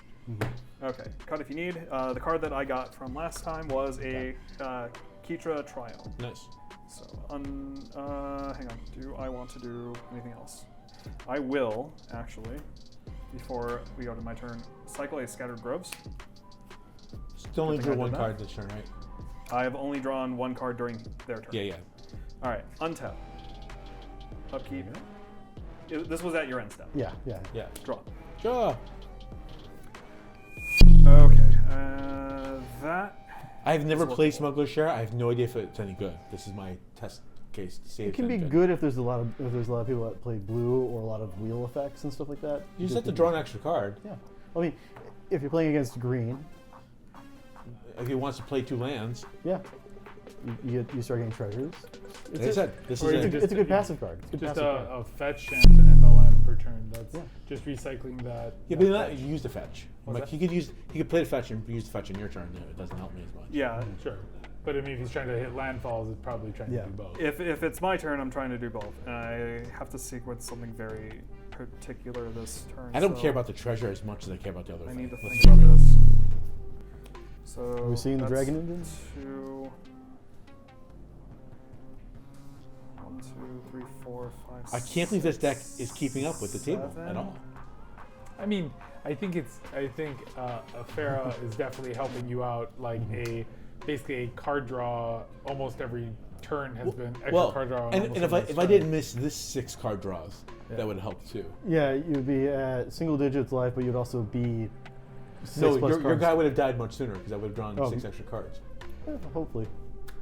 Okay, card if you need. The card that I got from last time was a Keetra Trial. Nice. So, hang on. Do I want to do anything else? I will, actually, before we go to my turn, cycle a Scattered Groves. Still only Good drew thing I one did card this turn, right? I have only drawn 1 card during their turn. Yeah. All right, untap. Upkeep. This was at your end step. Yeah. Draw. Sure. Okay, that. I've never This played will- Smuggler's Share. I have no idea if it's any good. This is my test case to see if It can it's be any good if there's a lot of people that play blue or a lot of wheel effects and stuff like that. You just have to draw an extra card. Yeah. I mean, if you're playing against green, If he wants to play 2 lands, yeah, you start getting treasures. like I said, this Or is you a, It's a good passive card. It's a good Just passive card. a fetch and the land per turn. That's Yeah. just recycling that. yeah, but not use the fetch. What's Like that? he could play the fetch and use the fetch in your turn. It doesn't help me as much. Yeah, Sure. But I mean, if he's trying to hit landfalls, it's probably trying Yeah. to do both. if it's my turn, I'm trying to do both, and I have to sequence something very particular this turn. I don't so care about the treasure as much as I care about the other I thing. need to Let's think about get rid of this. it. So Are we seeing the that's dragon engine? 2, 1, 2, 3, 4, 5. I can't believe this deck is keeping up with the table at 7. all. I mean, I think Farah is definitely helping you out. Like basically a card draw almost every turn has been extra card draw. and if I didn't miss this 6 card draws, that would help too. Yeah, you'd be at single digits life, but you'd also be 6 No, plus your cards. guy would have died much sooner because I would have drawn Oh. 6 extra cards. Yeah, hopefully.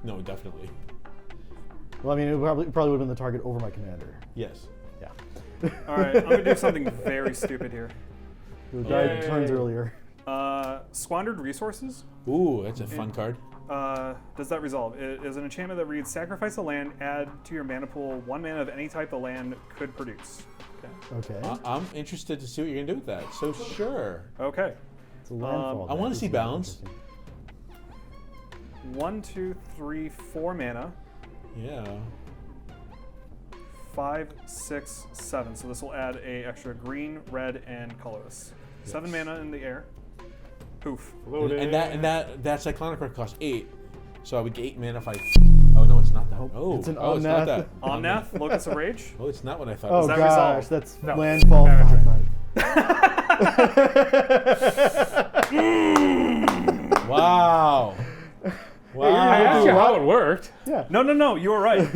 No, definitely. Well, I mean, it probably would have been the target over my commander. Yes. Yeah. All right, I'm gonna do something very stupid here. Who died Yay. turns earlier. Squandered Resources. Ooh, that's a fun card. Does that resolve? It is an enchantment that reads: sacrifice a land, add to your mana pool 1 mana of any type the land could produce. Okay. I'm interested to see what you're gonna do with that. So sure. Okay. It's a landfall. I want to deck. see This is balance. interesting. 1, 2, 3, 4 mana. Yeah. 5, 6, 7. So this will add a extra green, red, and colorless. 7 mana in the air. Poof. Loaded. And that cyclonic card costs 8. So I would get 8 mana if I. Oh no, it's not that. Oh, it's an it's not Omnath. that. Omnath, Locus of Rage. Oh, it's not what I thought. Oh it was. that gosh, resolved? that's No, landfall. mana Wow. Wow. I asked you how it worked. Yeah. No, you were right.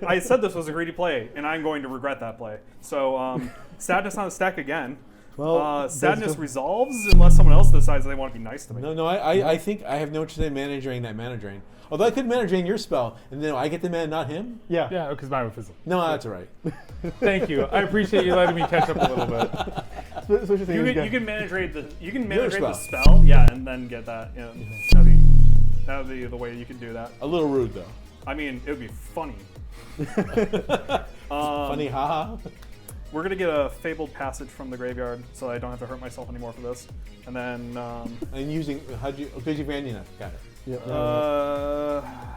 I said this was a greedy play, and I'm going to regret that play. So, Sadness on the stack again. Well, Sadness that's resolves unless someone else decides they want to be nice to me. No, I think I have no interest in mana drain that mana drain. Although I could mana drain your spell, and then I get the mana, not him. Yeah. Yeah, because mine was fizzle. No, that's all right. Thank you. I appreciate you letting me catch up a little bit. Especially thing is, You can mana trade the spell. spell, yeah, and then get that. You know, that would be the way you could do that. A little rude though. I mean, it would be funny. Funny, haha. We're gonna get a Fabled Passage from the graveyard, so I don't have to hurt myself anymore for this. And then, And using because you've ran enough. Got it. Yep.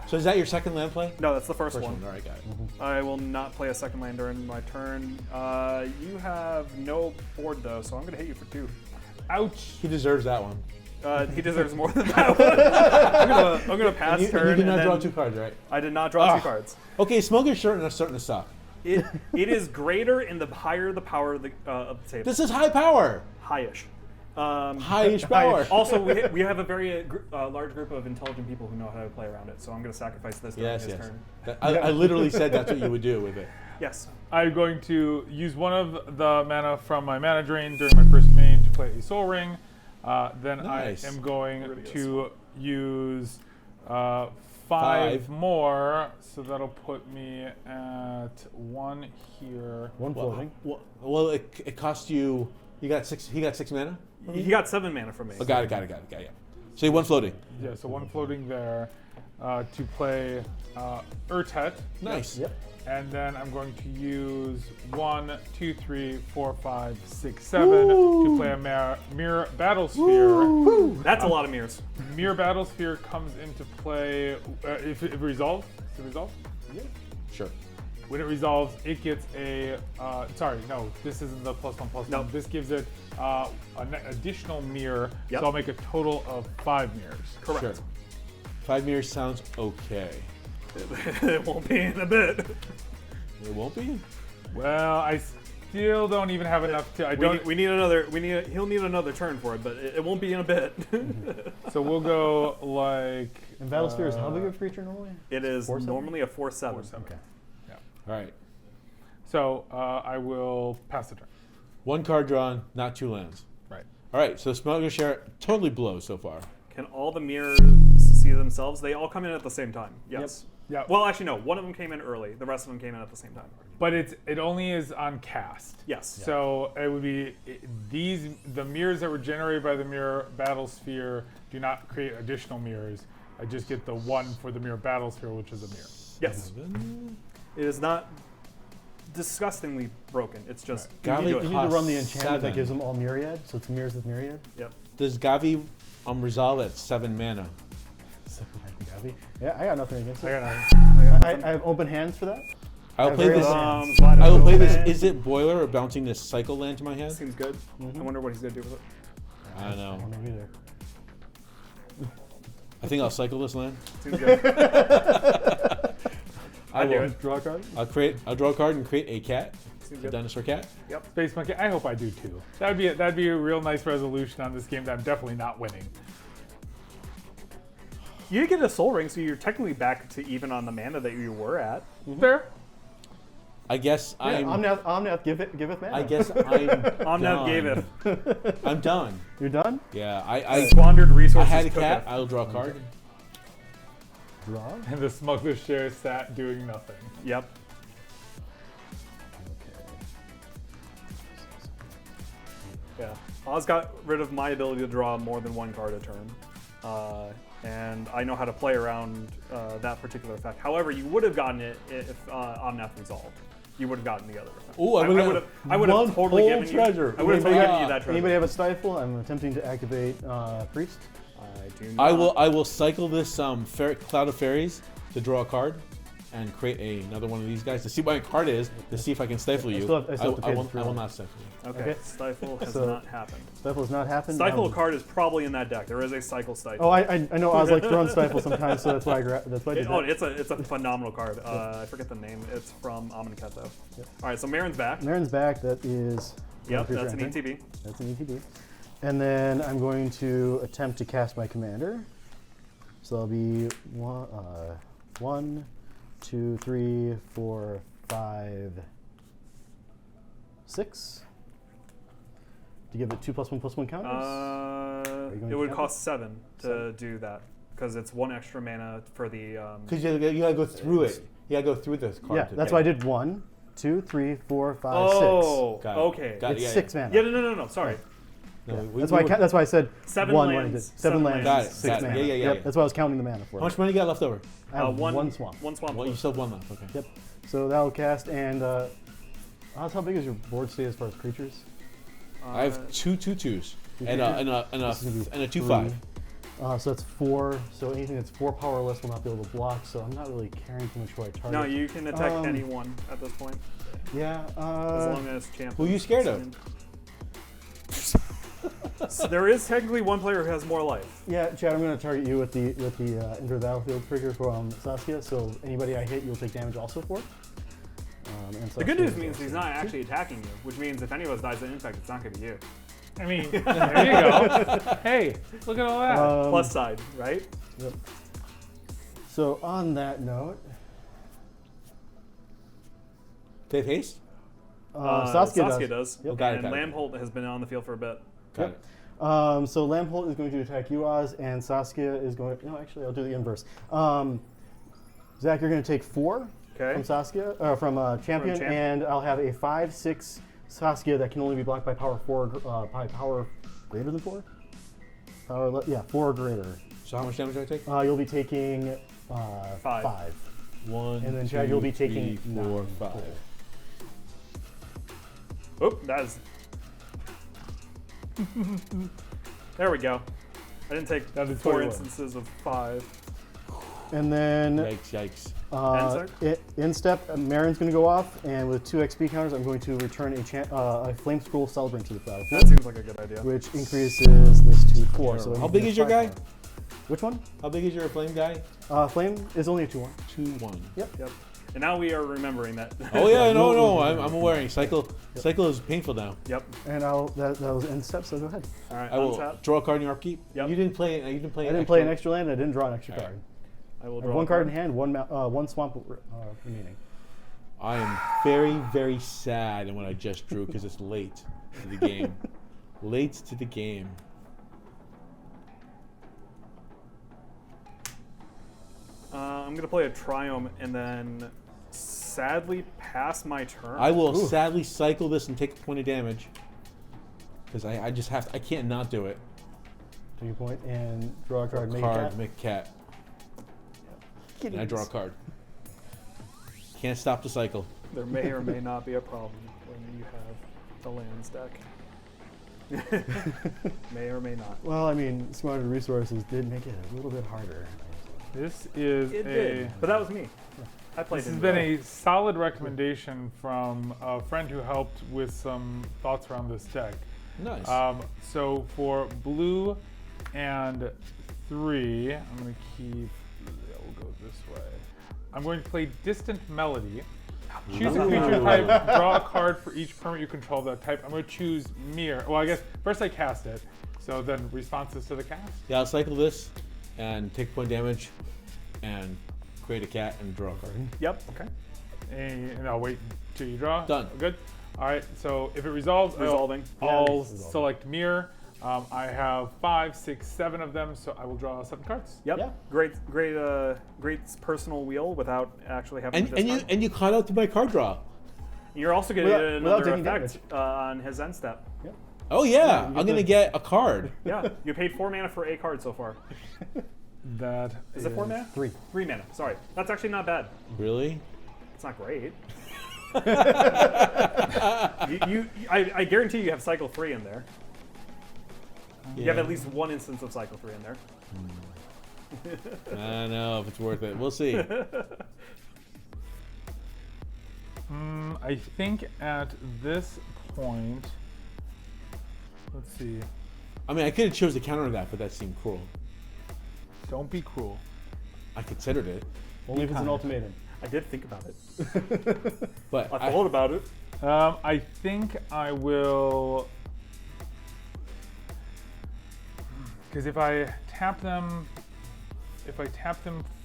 So is that your second land play? no, that's the first First one. one. All right, got it. I will not play a second land during my turn. You have no board though, so I'm gonna hit you for 2. Ouch. He deserves that one. He deserves more than that one. I'm gonna pass And you turn. did not and draw then 2 cards, right? I did not draw 2 cards. Okay, Smoker's starting to suck. It is greater in the higher the power of the table. This is high power. High-ish. High-ish power. Also, we have a very large group of intelligent people who know how to play around it, so I'm going to sacrifice this during Yes, his yes. turn. I literally said that's what you would do with it. Yes. I'm going to use one of the mana from my mana drain during my first main to play a Soul Ring. Then Nice. I am going Really is. to use 5 5. more, so that'll put me at 1 here. One floating. Well, it cost you. You got 6. He got 6 mana. He got 7 mana from me. Oh, got it. Yeah. So you 1 floating. Yeah, so 1 floating there to play Urtet. Nice. Yep. And then I'm going to use 1, 2, 3, 4, 5, 6, 7 to play a Mirror Battlesphere. That's a lot of mirrors. Mirror Battlesphere comes into play if it resolves. Does it resolve? Yeah. Sure. When it resolves, it gets a. Sorry, no, this isn't the +1/+1. No. This gives it an additional mirror, Yep. so I'll make a total of 5 mirrors. Correct. Sure. 5 mirrors sounds okay. It won't be in a bit. It won't be. Well, I still don't even have enough to. We need another. He'll need another turn for it, but it won't be in a bit. So we'll go like. And Battlesphere is how big of a creature normally? It is 4/7? normally a 4/7. 4/7. Okay. All right. So I will pass the turn. 1 card drawn, not 2 lands. Right. All right. So Smuggler's Share totally blows so far. Can all the mirrors see themselves? They all come in at the same time. Yes. Yeah. Well, actually, no. One of them came in early. The rest of them came in at the same time. But it only is on cast. Yes. So it would be the mirrors that were generated by the Mirror Battlesphere do not create additional mirrors. I just get the 1 for the Mirror Battlesphere, which is a mirror. Yes. It is not disgustingly broken. It's just Right. you Gavi do You it. need to run the enchantment 7. that gives them all Myriad, so it's mirrors with Myriad. Yep. Does Gavi resolve at 7 mana? Gavi. Yeah, I got nothing against I it. got I have open hands for that. I'll Yeah, play very this. well. Glad I will play this. open. Is it Boiler or bouncing this cycle land to my hand? Seems good. I wonder what he's gonna do with it. I don't I know. don't know either. I think I'll cycle this land. Seems good. I do will. it. Draw a card. I'll draw a card and create a cat, Seems a good. dinosaur cat. Yep. Space Monkey. I hope I do too. That'd be a real nice resolution on this game that I'm definitely not winning. You get a Soul Ring, so you're technically back to even on the mana that you were at. Fair. I guess Yeah, I'm. Omnath giveth mana. I guess I'm. Omnath done. gave it. I'm done. You're done? Yeah, I Squandered I resources. had a took cat. it. I'll draw a card. Draw? And the Smuggler Share sat doing nothing. Yep. Yeah. Oz got rid of my ability to draw more than 1 card a turn. And I know how to play around that particular effect. However, you would have gotten it if Omnath resolved. you would have gotten the other. Ooh, I would one have totally whole given treasure. I would have Anybody given got- you that treasure. Anybody have a stifle? I'm attempting to activate priest. I do not. I will cycle this cloud of fairies to draw a card, and create another one of these guys to see what my card is to see if I can stifle you. I still have to pay the I three. will not stifle you. Okay. Okay. Stifle has So- not happened. Stifle has not happened. Stifle card is probably in that deck. There is a cycle stifle. Oh, I know. I was like throwing stifle sometimes, so that's why I did that. It's a phenomenal card. I forget the name. It's from Amonkhet. Yep. All right, so Marin's back. Marin's back. That is. Yep, creature that's an entry. ETB. That's an ETB. And then I'm going to attempt to cast my commander. So that'll be 1, 2, 3, 4, 5, 6. To give it 2+1/+1 counters. It would cost 7 to do that because it's 1 extra mana for the. Because you gotta go through it. You gotta go through this card. Yeah, to that's get why I it. did 1, 2, 3, 4, 5, 6. Oh, Got it. okay. Got it. It's Yeah, 6 mana. Yeah, no. Sorry. No, Yeah. we- That's we why. were- That's why I said 7 1 when I lands. did 7 lands. Got it, 6 got it. mana. Yeah, yeah, Yep, yeah. that's why I was counting the mana for. How much money you got left over? I have one swamp. One swamp. Well, you still have one left. Okay. Yep. So that will cast and. How big is your board stay as far as creatures? I have 2 2/2s and a This is gonna be 2/5. 3. So that's 4. So anything that's 4 power or less will not be able to block. So I'm not really caring too much who I target. No, you can attack anyone at this point, Yeah. as long as champ. Who are you scared of? So there is technically one player who has more life. Yeah, Chad. I'm going to target you with the enter the battlefield trigger from Saskia. So anybody I hit, you'll take damage also for. The good news means he's not actually attacking you, which means if any of us dies in infect, it's not going to be you. I mean, there you go. Hey, look at all that. Plus side, right? Yep. So on that note, They have haste? Saskia does. does. Yep. Got it, And got it. Lambholt has been on the field for a bit. Got Yep. it. So Lambholt is going to attack you, Oz, and Saskia is going. No, actually, I'll do the inverse. Zach, you're going to take 4 Okay. from Saskia, from Champion, Champ. and I'll have a 5/6 Saskia that can only be blocked by power 4, by power greater than 4. 4 or greater. So how much damage do I take? You'll be taking 5. 5. 1, And then, 2, Chad, you'll be taking 3, 4, 9. 5. Oop, that is. There we go. I didn't take That is 4 21. instances of 5. And then Yikes. in step, Marin's going to go off, and with 2 XP counters, I'm going to return a Flame Scroll Celebrant to the That battlefield, seems like a good idea. which increases this to 4. So How big is your guy? Which one? How big is your flame guy? Flame is only a 2/1. 2/1. Yep. And now we are remembering that. Oh yeah, no, I'm aware. Cycle is painful now. Yep. And that was end step, so go ahead. All right. I will untap. draw a card in your upkeep. Yep. You didn't play. You didn't play. I didn't play an extra land, and I didn't draw an extra All right. card. I will I have draw 1 a card in hand, one swamp remaining. I am very, very sad in what I just drew because it's late to the game. Late to the game. I'm gonna play a Triome and then sadly pass my turn. I will sadly cycle this and take a point of damage because I just have to, I can't not do it. Take a point and draw a card. Make Card, cat. make cat. And I draw a card. Can't stop the cycle. There may or may not be a problem when you have the lands deck. May or may not. Well, I mean, Smarter Resources did make it a little bit harder. This is It a. did, but that was me. I played This it. has been a solid recommendation from a friend who helped with some thoughts around this deck. Nice. So for blue and 3, I'm going to keep. We'll go this way. I'm going to play Distant Melody. Choose a creature type, draw a card for each permanent you control of that type. I'm going to choose Mirror. Well, I guess first I cast it, so then responses to the cast. Yeah, I'll cycle this and take point damage and create a cat and draw a card. Yep. Okay. And I'll wait till you draw. Done. Good. All right. So if it resolves, Resolving. I'll select Mirror. I have 5, 6, 7 of them, so I will draw 7 cards. Yep. Yeah. Great personal wheel without actually having to discard. And you caught up to my card draw. You're also getting Without another taking effect on his end step. Oh yeah, you I'm get gonna get a card. Yeah, you paid 4 mana for a card so far. That Is it 4 mana? 3. 3 mana. Sorry, that's actually not bad. Really? It's not great. I guarantee you have cycle 3 in there. You have Yeah. at least one instance of cycle 3 in there. I don't know if it's worth it. We'll see. I think at this point, let's see. I mean, I could have chose to counter that, but that seemed cruel. Don't be cruel. I considered it, Only if it's an ultimatum. I did think about it. but I thought about it. I think I will, because if I tap them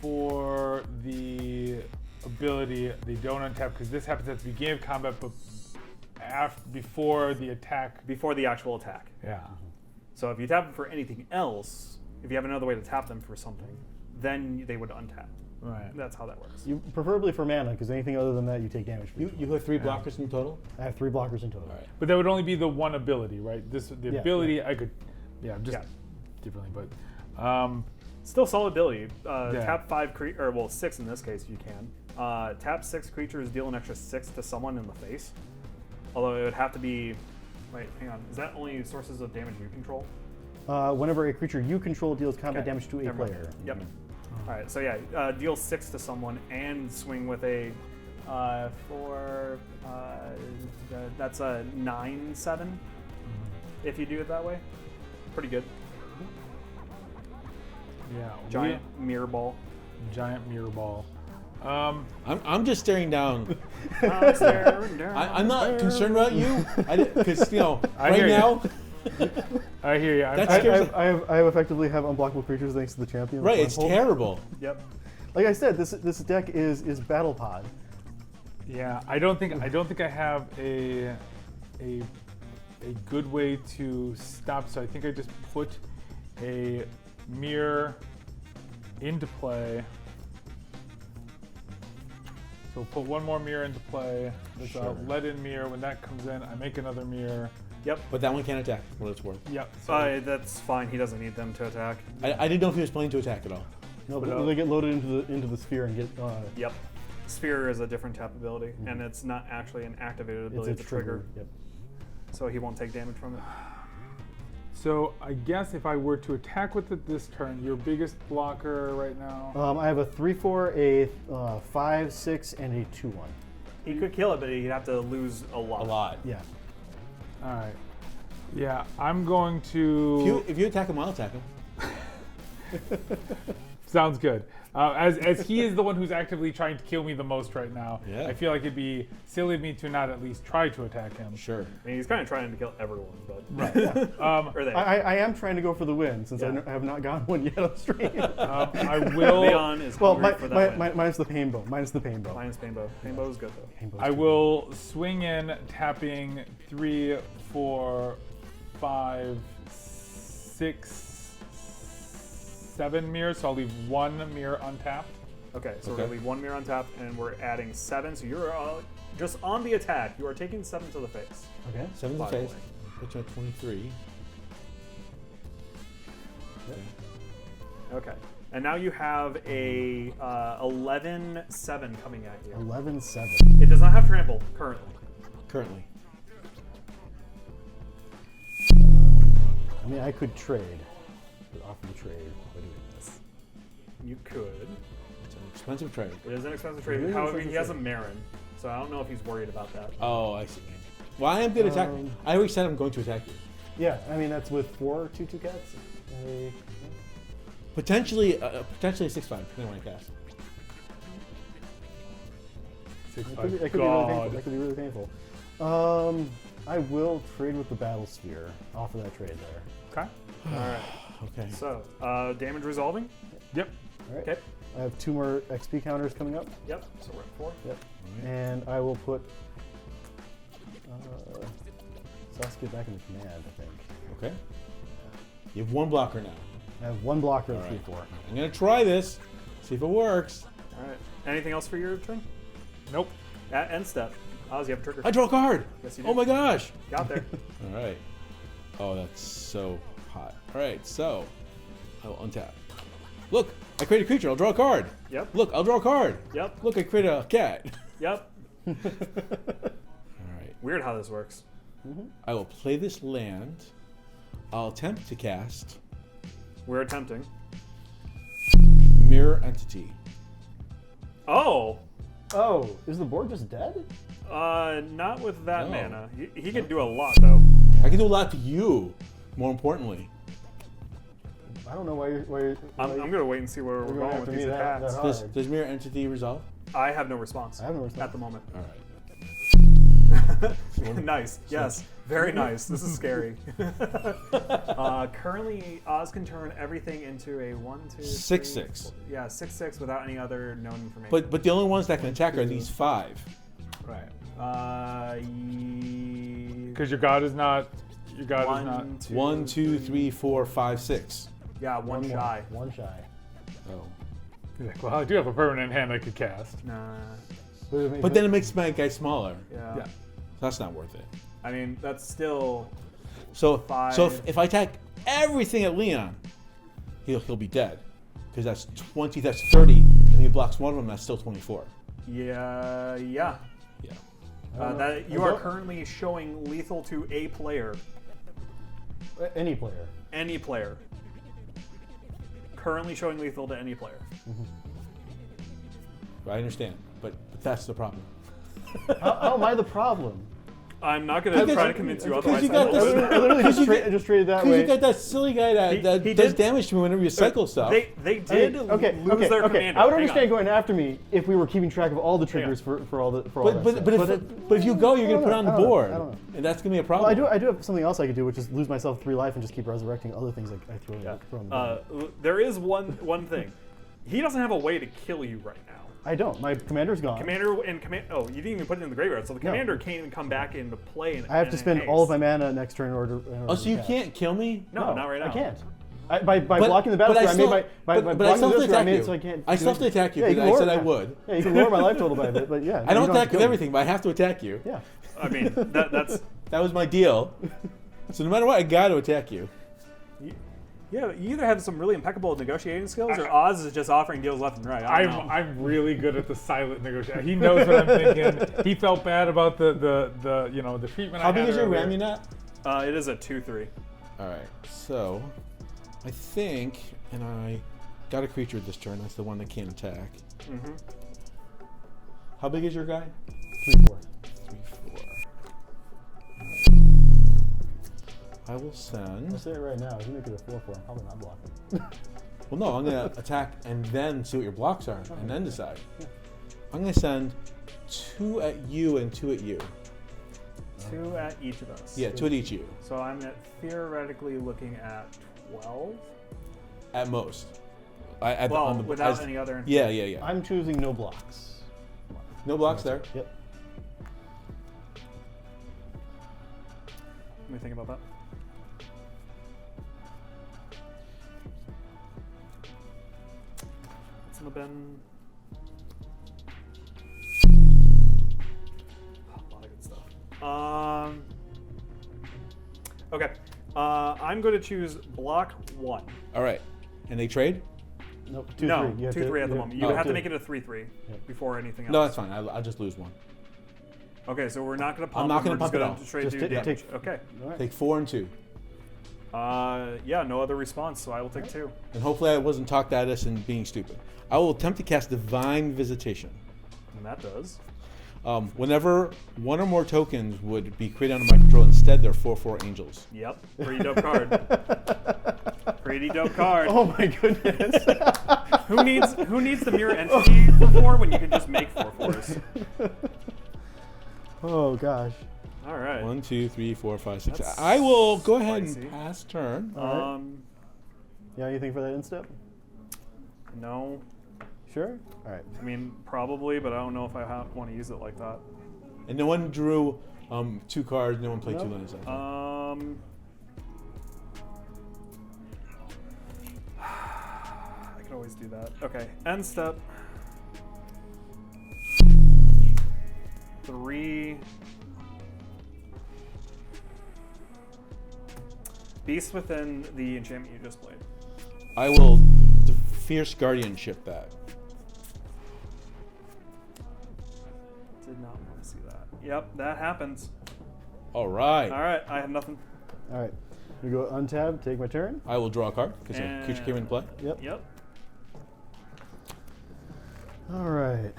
for the ability, they don't untap because this happens at the beginning of combat, but before the attack. Before the actual attack. Yeah. So if you tap them for anything else, if you have another way to tap them for something, then they would untap. Right. That's how that works. You preferably for mana, because anything other than that, you take damage. For you have 3 blockers in total. I have 3 blockers in total. All right. But that would only be the one ability, right? The Yeah, ability I could, just Yeah. differently, but Still solid ability. Yeah. Tap 5 or well 6 in this case you can. Tap 6 creatures, deal an extra 6 to someone in the face. Although it would have to be. Wait, hang on. Is that only sources of damage you control? Whenever a creature you control deals combat Okay, damage to a never mind. player. Yep. All right. So yeah, deal 6 to someone and swing with a that's a 9/7. If you do it that way, pretty good. yeah, Giant mirror ball. giant mirror ball. I'm just staring down. I'm not I'm concerned about you, because I right hear ya. now, I hear you. That's I, scary. I effectively have unblockable creatures thanks to the champion. right? It's terrible. Yep. Like I said, this deck is battle pod. Yeah, I don't think I have a good way to stop. So I think I just put a mirror into play. So put one more mirror into play. There's a Sure. let-in mirror. When that comes in, I make another mirror. Yep. But that one can't attack. What it's worth. Yep. So That's fine. He doesn't need them to attack. I didn't know if he was planning to attack at all. No, But, but they get loaded into the sphere and get. Yep. Sphere is a different tap ability, and it's not actually an activated ability. It's a trigger. Yep. So he won't take damage from it. So I guess if I were to attack with it this turn, your biggest blocker right now. I have a 3/4, a 5/6, and a 2/1. He could kill it, but he'd have to lose a lot. A lot. Yeah. All right. Yeah, I'm going to. If you attack him, I'll attack him. Sounds good. As he is the one who's actively trying to kill me the most right now, Yeah. I feel like it'd be silly of me to not at least try to attack him. Sure. I mean, he's kind of trying to kill everyone, but or they. I am trying to go for the win since Yeah. I have not gotten one yet on stream. I will. Leon is well, hungry for that win. minus the pain bow. Minus the pain bow. Minus Painbow. Painbow is good though. Pain bow's I good. will swing in, tapping 3, 4, 5, 6, 7 mirrors. So I'll leave 1 mirror untapped. Okay, so we're Okay. gonna leave 1 mirror on top, and we're adding 7. So you're just on the attack. You are taking 7 to the face. Okay. 7 to the By the face. way. Put you at 23. Okay, and now you have a 11/7 coming at you. 11/7. It does not have trample currently. Currently. I mean, I could trade. Could offer the trade by doing this. You could. It's an expensive trade. It is an expensive It trade. is an However, he expensive has a Marin, so I don't know if he's worried about that. Oh, I see. Well, I am good at attack. I already said I'm going to attack you. Yeah, I mean that's with 4 2/2 cats. Potentially a 6/5, depending on when I cast. 6, That 5. could be really painful. That could be really painful. I will trade with the battle sphere. Offer that trade there. Okay. All right. Okay. So damage resolving. Yep. All right. Okay. I have 2 more XP counters coming up. Yep. So we're at 4. Yep. And I will put Saskia back in the command, I think. Okay. You have 1 blocker now. I have 1 blocker All at right. 3/4. I'm gonna try this. See if it works. All right. Anything else for your turn? Nope. At end step. Oz, you have a trigger. I draw a card. Yes, you do. Oh my gosh. Got there. All right. Oh, that's so hot. All right, so I will untap. Look, I create a creature. I'll draw a card. Yep. Look, I'll draw a card. Yep. Look, I create a cat. Yep. All right. Weird how this works. I will play this land. I'll attempt to cast We're attempting. Mirror Entity. Oh! Oh, is the board just dead? Not with that No. mana. He can do a lot, though. I can do a lot to you, more importantly. I don't know why you're I'm going to wait and see where we're You're going going with after these me that attacks. hard. Does Mirror Entity resolve? I have no response. I have no response. At the moment. All right. Nice. Yes. Very nice. This is scary. Currently, Oz can turn everything into a 1, 2, 3, 6/6. 4 Yeah, 6/6 without any other known information. But the only ones that can attack are these 5. Right. Because your god is not. Your god is not. 1, 2, 3, 4, 5, 6. Yeah, one shy. One shy. Oh. He's like, well, I do have a permanent hand I could cast. Nah. But then it makes my guy smaller. Yeah. That's not worth it. I mean, that's still. So 5. so if I attack everything at Leon, he'll be dead. Because that's 20, that's 30, and he blocks one of them, that's still 24. Yeah. Yeah. That you are currently showing lethal to a player. Any player. Any player. Currently showing lethal to any player. I understand, but that's the problem. How am I the problem? I'm not going to try to convince you otherwise. you got I this- would. I literally just traded that Because way. you got that silly guy that He does did- damage to me whenever you cycle stuff. They did lose their commander. I would Hang understand on. going after me if we were keeping track of all the triggers for all that stuff. But if you go, you're going to put it on the board. I don't know. And that's going to be a Well, problem. I do have something else I could do, which is lose myself 3 life and just keep resurrecting other things I throw on the board. There is one thing. He doesn't have a way to kill you right now. I don't. My commander's gone. Commander and command. Oh, you didn't even put it in the graveyard, so the commander can't even come back into play. I have to spend all of my mana next turn in order. Oh, so you to cast. can't kill me? No, not right now. I can't. By blocking the battlefield, I made by but I blocking still the have to battlefield, I attack made you. it so I can't. I still have to attack you Yeah, because I lower- said I would. Yeah, you can lower my life total by a bit, but yeah. I don't you have attack to with kill me. everything, but I have to attack you. Yeah. I mean, that's. That was my deal. So no matter what, I got to attack you. Yeah, you either have some really impeccable negotiating skills, or Oz is just offering deals left and right. I don't know. I'm really good at the silent negotiation. He knows what I'm thinking. He felt bad about the treatment. How I big had is your earlier. Ramunat? It is a 2/3. All right, so I think, and I got a creature this turn. That's the one that can't attack. Mm-hmm. How big is your guy? 3/4. 3/4. I will I'll send. say it right now. If you make it a 4/4, I'm probably not blocking. Well, no, I'm gonna attack and then see what your blocks are, and then decide. I'm gonna send 2 at you and 2 at you. 2 at each of us. Yeah, 2 at each of you, So I'm theoretically looking at 12. at most. Without any other. Yeah. I'm choosing no blocks. No blocks there. Yep. Let me think about that. What's in the bin? A lot of good stuff. Okay. I'm going to choose block 1. All right, and they trade. Nope. 2/3. No, You have 2/3 at the you moment. You oh, have to to- make it a 3/3 before anything else. No, that's fine. I'll just lose 1. Okay, so we're not going to pump. I'm not going gonna to pump it off. Straight Just do take- damage. take- Okay. All right. Take 4 and 2, Yeah, no other response, so I will take 2. and hopefully I wasn't talked at us and being stupid. I will attempt to cast Divine Visitation. And that does. Whenever 1 or more tokens would be created under my control, instead they're 4/4 angels. Yep. Pretty dope card. Pretty dope card. Oh my goodness. Who needs the mirror entity for 4 when you can just make 4/4s? Oh gosh. All right. 1, 2, 3, 4, 5, 6. That's I will go ahead spicy. and pass turn. Yeah, anything for that instep? No. Sure. All right. I mean, probably, but I don't know if I want to use it like that. And no one drew 2 cards. No one played 2 No. lands. I could always do that. Okay. End step. 3. Beast within the enchantment you just played. I will Fierce Guardianship that. Did not want Yep, that happens. All right. All right, I have nothing. All right. We go untab, take my turn. I will draw a card because a creature came into play. Yep. Yep. All right.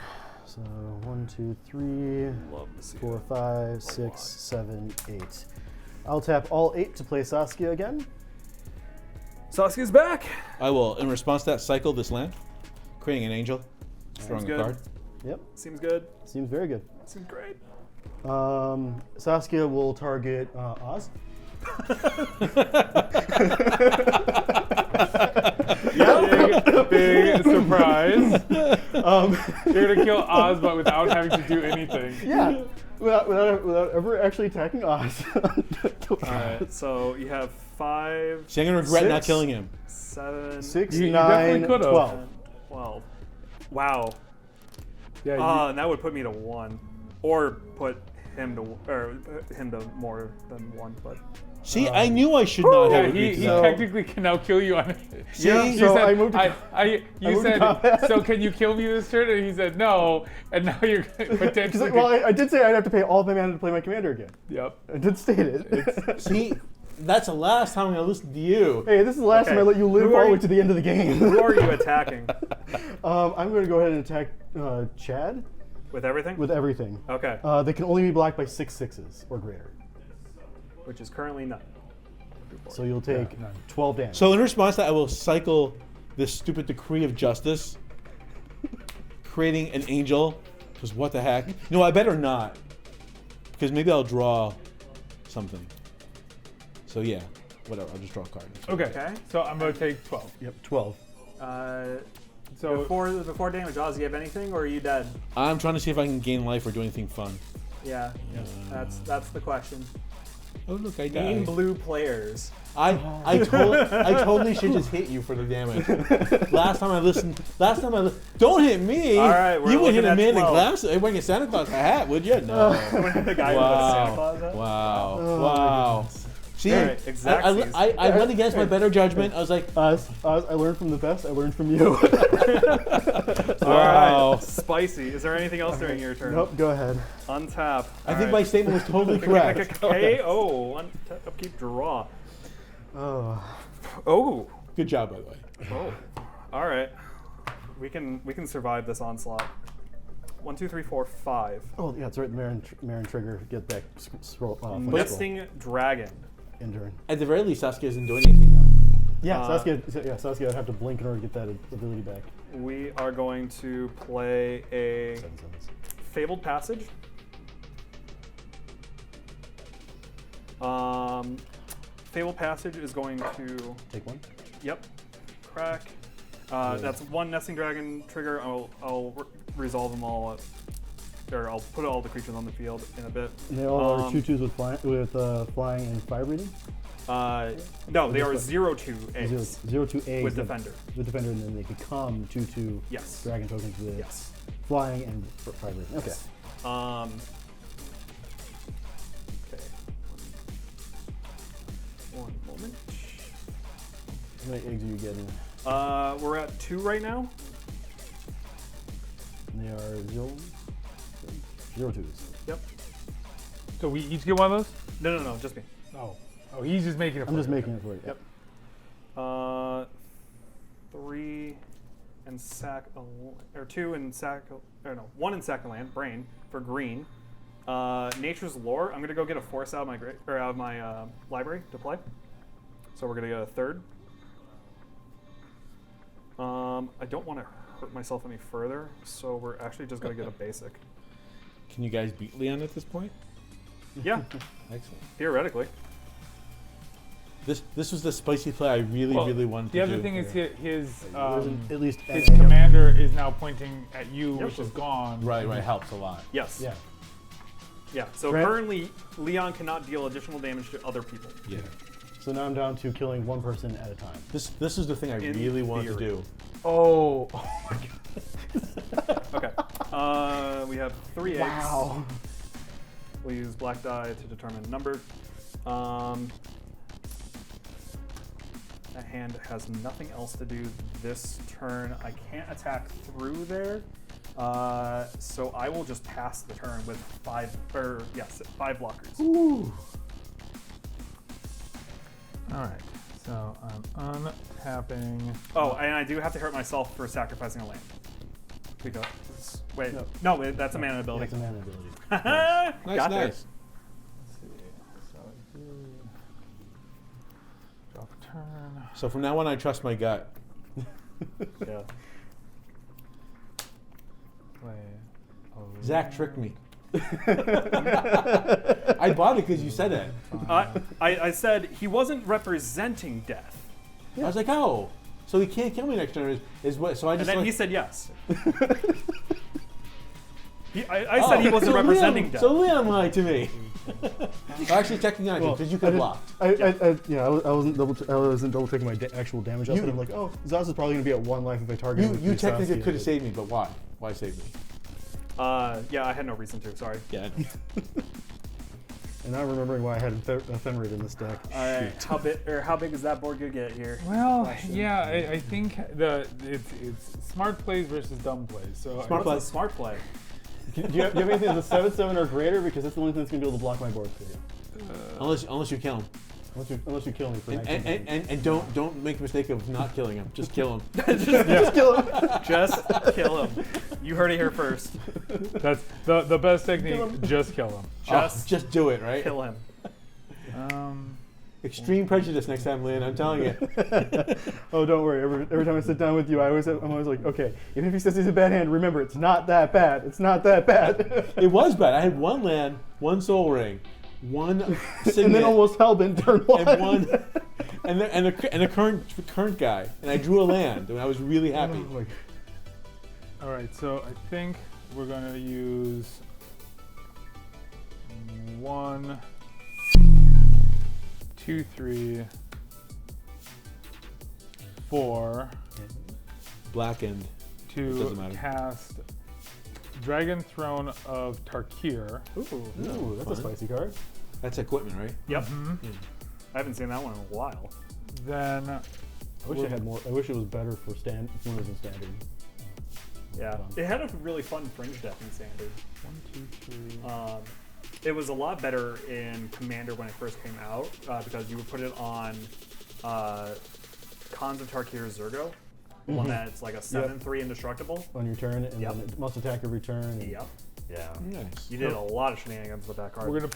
So 1, 2, 3, Love to see 4, that. 5, 6, 7, 8. I'll tap all 8 to play Saskia again. Saskia's back. I will, in response to that, cycle this land, creating an angel, throwing good. a card. Yep. Seems good. Seems very good. Seems great. Saskia will target Oz. Big surprise. You're gonna kill Oz, but without having to do anything. Yeah. Without ever actually attacking Oz. All right, so you have 5, See, I'm going to regret not 6. killing him. 7, 6, You 9, definitely could've. 12. 12. Wow. Yeah. And that would put me to 1, or put him to more than 1. But See, I knew I should not have Yeah, agreed he to that. technically can now kill you on it. See? You So said, I moved to- you moved to said, combat. so can you kill me this turn? And he said no, and now you're potentially. Well, I did say I'd have to pay all of my mana to play my commander again. Yep. I did state it. See, that's the last time I'm going to listen to you. Hey, this is the last Okay. time I let you live Who all are the way you- to the end of the game. who are you attacking I'm going to go ahead and attack Chad with everything? with everything. Okay, They can only be blocked by 6 6s or greater. which is currently none. So you'll take none. 12 damage. So in response to that, I will cycle this stupid decree of justice, creating an angel, because what the heck? No, I better not, because maybe I'll draw something. So yeah, whatever, I'll just draw a card. Okay. Okay. So I'm gonna take 12. Yep, 12. So Before damage, Oz, you have anything, or are you dead? I'm trying to see if I can gain life or do anything fun. Yeah, that's the question. Oh look, I Mean died. blue players. I totally should just hit you for the damage. Last time I listened, don't hit me. All right, we're you would hit looking a at man in 12. glasses. Everyone get Santa Claus a hat, would you? No. The guy with the Santa Claus hat? Wow. Oh, Wow. See, All right, exactsies. I went against my better judgment. I was like, Oz, I learned from the best. I learned from you. wow. Alright, spicy. Is there anything else during your turn? Nope, go ahead. Untap. I think my statement was totally correct. KO. Upkeep draw. Oh. Oh. Good job, by the way. Oh. All right. We can survive this onslaught. 1, 2, 3, 4, 5. Oh, yeah, that's right. Marin trigger. Get back. Scroll. Misting Dragon. Endurance. At the very least, Saskia isn't doing anything now. Yeah, Saskia would have to blink in order to get that ability back. We are going to play a 7 seconds. Fabled Passage. Fabled Passage is going to. Take 1. Yep. Crack. That's 1 Nesting Dragon trigger. I'll resolve them all. Or I'll put all the creatures on the field in a bit. And they all are 2/2s with flying and fire breathing. No, they are 0/2 eggs 0/2 eggs with Defender. With defender, and then they become 2/2 Yes. dragon tokens with Yes. flying and fire breathing. Okay. Okay. One moment. How many eggs are you getting? We're at 2 right now. And they are 0/2s. Yep. so we each get one of those? No, just me. Oh, he's just making it. I'm just making it for you. Yep. 3 and sack, or 2 and sack, or no, 1 and sack a land, brain for green. Nature's Lore. I'm gonna go get a force out of my library to play. So we're gonna get a 3rd. I don't want to hurt myself any further, so we're actually just gonna get a basic. Can you guys beat Leon at this point? Yeah, Excellent. theoretically. This was the spicy play I really wanted to The do. other thing is his At least his commander is now pointing at you, Yep. which is gone. Right, helps a lot. Yes. Yeah. Yeah. So Grant- currently, Leon cannot deal additional damage to other people. Yeah. So now I'm down to killing 1 person at a time. This is the thing I In really wanted to theory. do. Oh my god. Okay. We have 3 eggs. Wow. We'll use black die to determine number. That hand has nothing else to do this turn. I can't attack through there. So I will just pass the turn with 5 blockers. Ooh. All right. So I'm untapping. Oh, and I do have to hurt myself for sacrificing a land. Because wait, no, that's a mana ability. That's a mana ability. Nice, Got there. nice. Let's see. So I do drop a turn. So from now on, I trust my gut. Yeah. Play. Zach tricked me. I bought it because you said that. I said he wasn't representing death, I was like, oh, so he can't kill me next turn. Is what? So I and just then like, he said yes. I said he wasn't so representing Leon, death. So Leon lied to me. Actually, technically not, because you could have blocked. I wasn't double checking my actual damage output. I'm like, oh, Zaz is probably going to be at 1 life if I target him. You technically could have saved me, but why? Why save me? Yeah, I had no reason to. Sorry. Yeah, I know. And now remembering why I had Ephemerate in this deck. How big is that board gonna get here? Well, yeah, I think it's smart plays versus dumb plays. So Smart play. Smart play. Do you have anything that's a 7/7 or greater? Because that's the only thing that's going to be able to block my board for you. Unless you kill him. Unless you kill me for next turn. And don't make the mistake of not killing him. Just kill him. Just kill him. Just kill him. You heard it here first. that's the best technique. Just kill him. Just do it, right? Kill him. Extreme prejudice next time, Lynn. I'm telling you. Oh, don't worry. Every time I sit down with you, I'm always like, okay, even if he says he's a bad hand, remember, it's not that bad. It's not that bad. It was bad. I had 1 land, 1 soul ring, 1 signet, and then almost hellbent turn 1. and 1, and a current guy, and I drew a land, and I was really happy. All right, so I think we're gonna use 1, 2, 3, 4 Blackened. to Doesn't matter. cast Dragon Throne of Tarkir. Ooh, that's fun. a spicy card. That's equipment, right? Yep. Mm-hmm. I haven't seen that one in a while. Then I wish I had more. I wish it was better for when it was in standard. Yeah. It had a really fun fringe deck in standard. 1, 2, 3. It was a lot better in Commander when it first came out because you would put it on Khans of Tarkir Zergo, one that's like a 7/3 indestructible. On your turn, and Yep. then it must attack every turn. And Yep. Yeah. Nice. You did a lot of shenanigans with that card. We're gonna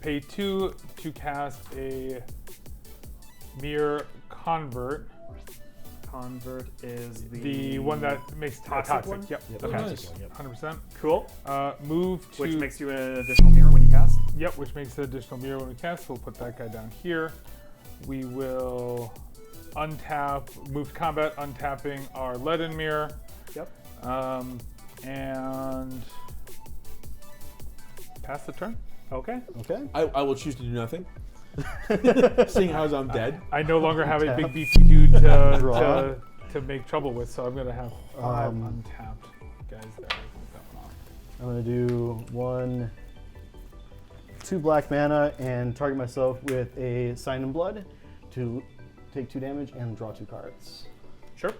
pay 2 to cast a Mirror Convert. Convert is The one that makes toxic one? Yep. Yep. Oh, Okay. nice. 100%. Cool. Move to Which makes you an additional mirror when you cast. Yep, which makes an additional mirror when we cast. We'll put that guy down here. We will untap, move to combat, untapping our leaden mirror. Yep. And pass the turn. Okay. Okay. I will choose to do nothing. Seeing how I'm dead. I no longer have a big beefy dude Draw. to make trouble with, so I'm gonna have 5 Um, untapped guys there. I'm gonna do 2 black mana and target myself with a Sign in Blood to take 2 damage and draw 2 cards. Sure.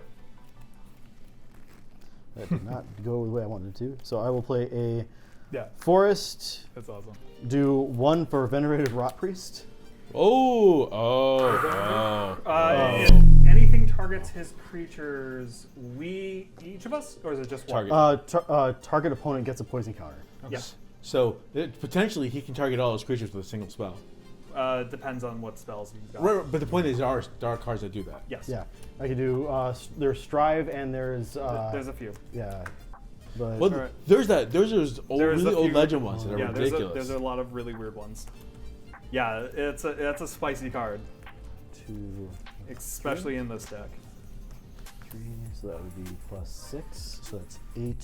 That did not go the way I wanted it to. So I will play a Yeah, Forest, that's awesome. do 1 for Venerated Rot Priest. If anything targets his creatures, each of us, or is it just one? Target. Target opponent gets a poison counter. Yes. So potentially he can target all his creatures with a single spell. Depends on what spells he's got. Right, but the point is there are cards that do that. Yes. Yeah, I can do. There's Strive and there's. There's a few. Yeah, but Well, Alright. there's those old, There's a really old few- legend ones that are Yeah, ridiculous. there's a lot of really weird ones. Yeah, it's a spicy card, 2, especially in this deck. 3, so that would be +6, so that's 8.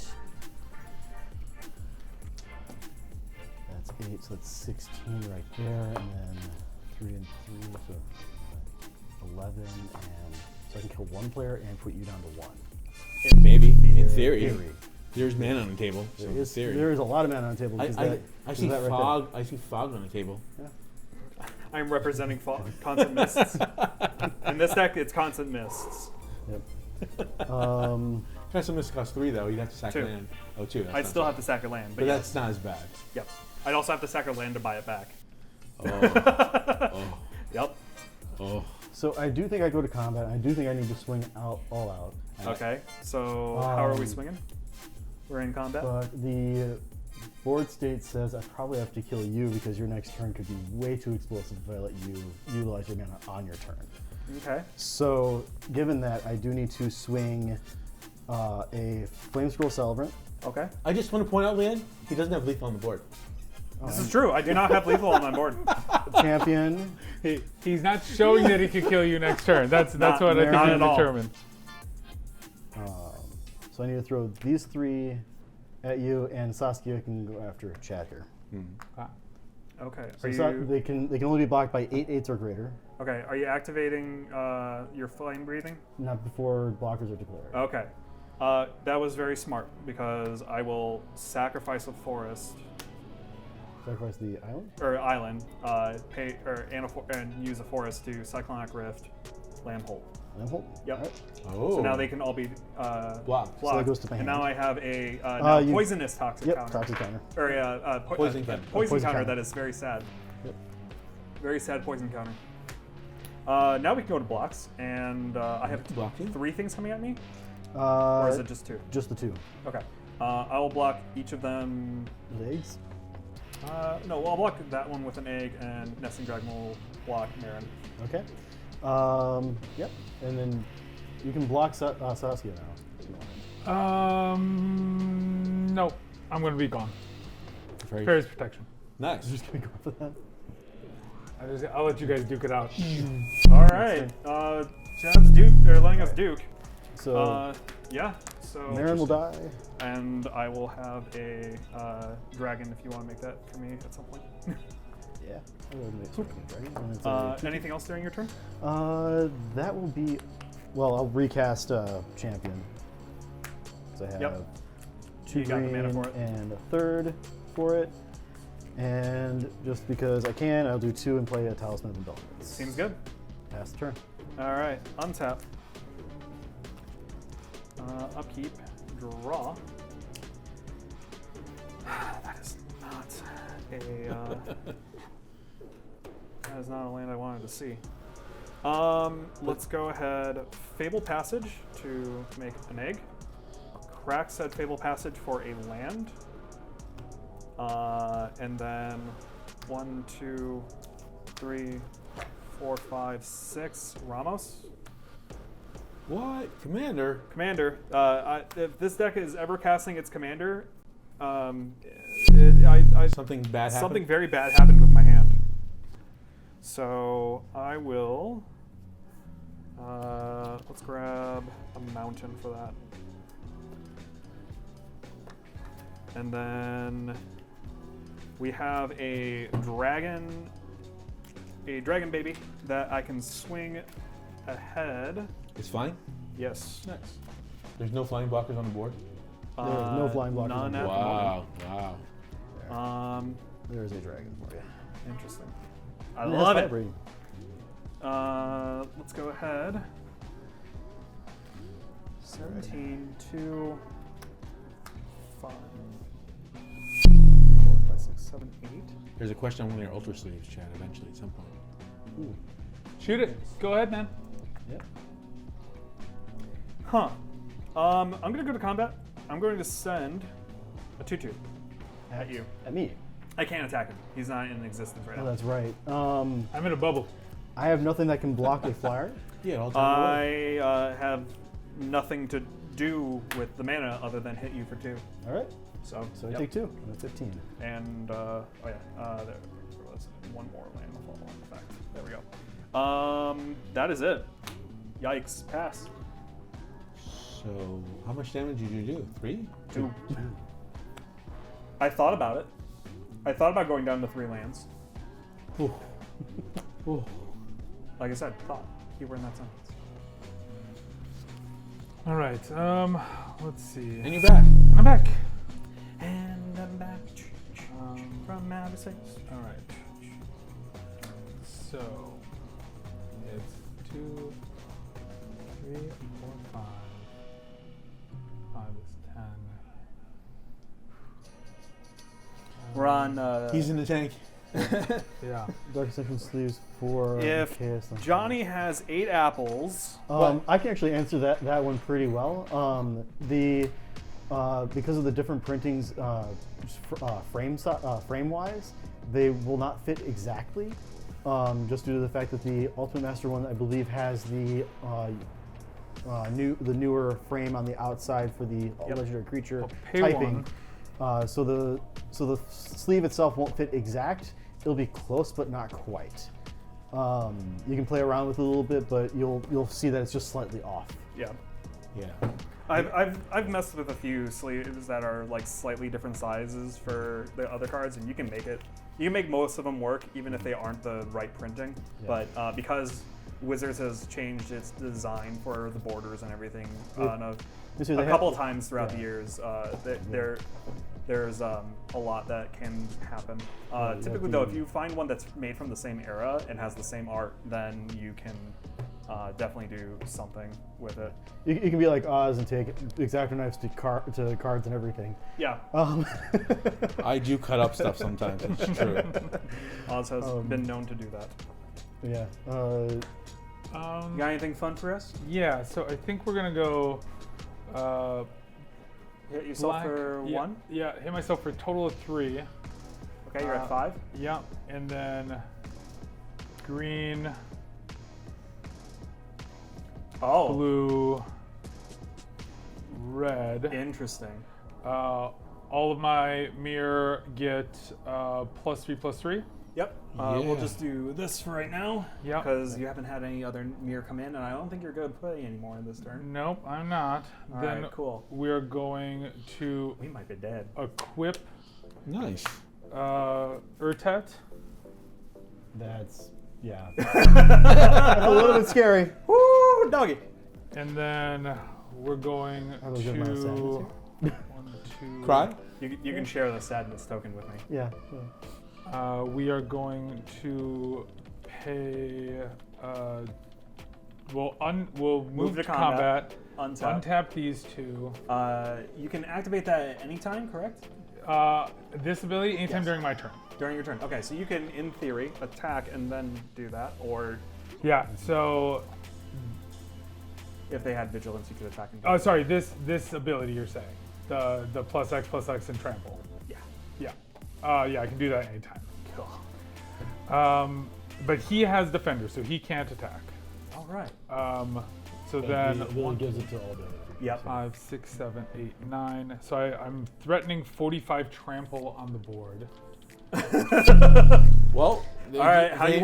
That's 8, so that's 16 right there, and then 3 and 3, so 11, and so I can kill 1 player and put you down to 1. Maybe in theory. There's mana on the table. So in theory. There is a lot of mana on the table. I see that right fog. I see fog on the table. Yeah. I'm representing constant mists. In this deck, it's constant mists. Yep. That's only cost 3 though. You'd have to sack 2. land. Oh, 2. That's I'd not still bad. have to sack a land, But yes. that's not as bad. Yep. I'd also have to sack a land to buy it back. Oh. Yep. Oh. So I do think I go to combat. I do think I need to swing out all out. Okay. So how are we swinging? We're in combat. But the board state says I probably have to kill you because your next turn could be way too explosive if I let you utilize your mana on your turn. Okay. So given that, I do need to swing a Flame Scroll Celebrant. Okay. I just want to point out, Leanne, he doesn't have lethal on the board. This is true. I do not have lethal on my board. Champion. He's not showing that he could kill you next turn. That's Not- what I not think at is all. determined. So I need to throw these 3 at you, and Saskia can go after Chad here. Okay. So Are you they can only be blocked by 8/8 or greater, okay? Are you activating your flame breathing? not before blockers are declared. Okay. That was very smart because I will sacrifice a forest Sacrifice the island. or island, and use a forest to Cyclonic Rift, Lambhold. Lamhold? Yep. Alright. Oh. So now they can all be Blocked. blocked. that goes to my and hand. now I have a now you- poisonous toxic Yep, counter. toxic counter. Or a Poison counter. poison Poison counter counter. that is very sad. Yep. Very sad poison counter. Now we can go to blocks, and I have Blocking? 3 things coming at me, or is it just 2? Just the 2 Okay. I will block each of them. legs? No, well, I'll block that one with an egg, and Nesting Dragon will block Marin. Okay. Yep. And then you can block Saskia now. No, I'm going to be gone. Very Fairy's protection. nice. Just gonna go for that. I'll let you guys duke it out. All right. Chad's letting us duke. So Yeah. So Marin will die. and I will have a dragon if you want to make that for me at some point. Yeah. I will make something dragon, and it's a Anything else during your turn? that will be. Well, I'll recast champion. So I have Yep. 2 You got the green mana for it. and a 3rd for it. And just because I can, I'll do 2 and play a Talisman of Indulgence. Seems good. Pass the turn. All right. Untap. Upkeep. Draw. That is not that is not a land I wanted to see. Let's go ahead. Fable Passage to make an egg. Crack said Fable Passage for a land. And then 1, 2, 3, 4, 5, 6. Ramos. What? Commander? Commander. If this deck is ever casting its commander, Something bad happened? something very bad happened with my hand. So I will. Let's grab a mountain for that. And then we have a dragon baby that I can swing ahead. It's flying? Yes. Nice. There's no flying blockers on the board? There are no flying blockers on None the at Wow. the Wow. moment. There's a dragon for you. Interesting. I Yeah, love it's it. vibrating. Let's go ahead. 17, 2, 5, 4, 5, 6, 7, 8. There's a question on one of your ultra sleeves, Chad, eventually at some point. Ooh. Shoot it. Go ahead, man. Yep. Huh. I'm gonna go to combat. I'm going to send a 2/2 at you. At me. I can't attack him. He's not in existence right Oh, now. that's right. I'm in a bubble. I have nothing that can block a flyer. Yeah, all time away. I have nothing to do with the mana other than hit you for 2. All right. So So I yep. take 2. I'm at 15. And there was one more landfall effect. There we go. That is it. Yikes! Pass. So, how much damage did you do? 3? 2. I thought about it. I thought about going down to 3 lands. Ooh. Ooh. Like I said, thought. Keyword in that sentence. All right. Let's see. And you're back. I'm back. And I'm back from outer space. All right. So it's 2, 3, 4, 5, We're on. He's in the tank. Yeah. Dark Ascension sleeves for If Chaos Link. Johnny has 8 apples. I can actually answer that one pretty well. Because of the different printings, frame wise, they will not fit exactly. Just due to the fact that the Ultimate Master one, I believe, has the newer frame on the outside for the legendary creature pay typing. So the sleeve itself won't fit exact. It'll be close, but not quite. You can play around with it a little bit, but you'll see that it's just slightly off. Yeah. Yeah. I've messed with a few sleeves that are like slightly different sizes for the other cards, and you can make it. You can make most of them work, even if they aren't the right printing. Yeah. But because Wizards has changed its design for the borders and everything a couple times throughout the years, there's a lot that can happen. Typically, though, if you find one that's made from the same era and has the same art, then you can definitely do something with it. You can be like Oz and take Exacto knives to cards and everything. Yeah. I do cut up stuff sometimes. It's true. Oz has been known to do that. Yeah. You got anything fun for us? Yeah. So I think we're gonna go. Hit yourself Black, for 1? Yeah, hit myself for a total of 3. Okay, you're at 5? Yeah, and then green, blue, red. Interesting. All of my mirror get +3/+3. Yep. We'll just do this for right now. Yeah. Because you haven't had any other mirror come in, and I don't think you're going to play anymore in this turn. Nope, I'm not. All then right, cool. we're going to We might be dead. equip Nice. Urtet. That's a little bit scary. Woo, doggy. And then we're going Are those good amount of sadness to here? 1, 2. Cry? You can share the sadness token with me. Yeah. We are going to pay. We'll move to to combat. Untap. Untap these two. You can activate that at any time, correct? This ability anytime during my turn. During your turn. Okay, so you can, in theory, attack and then do that, or Yeah. So, if they had vigilance, you could attack and do oh, that. sorry. This ability you're saying the +X and trample. Yeah. Yeah. Yeah, I can do that anytime. But he has defender, so he can't attack. All right. So then it really gives it to all ability. Yep. 5, 6, 7, 8, 9. So I'm threatening 45 trample on the board. Well, All right. How do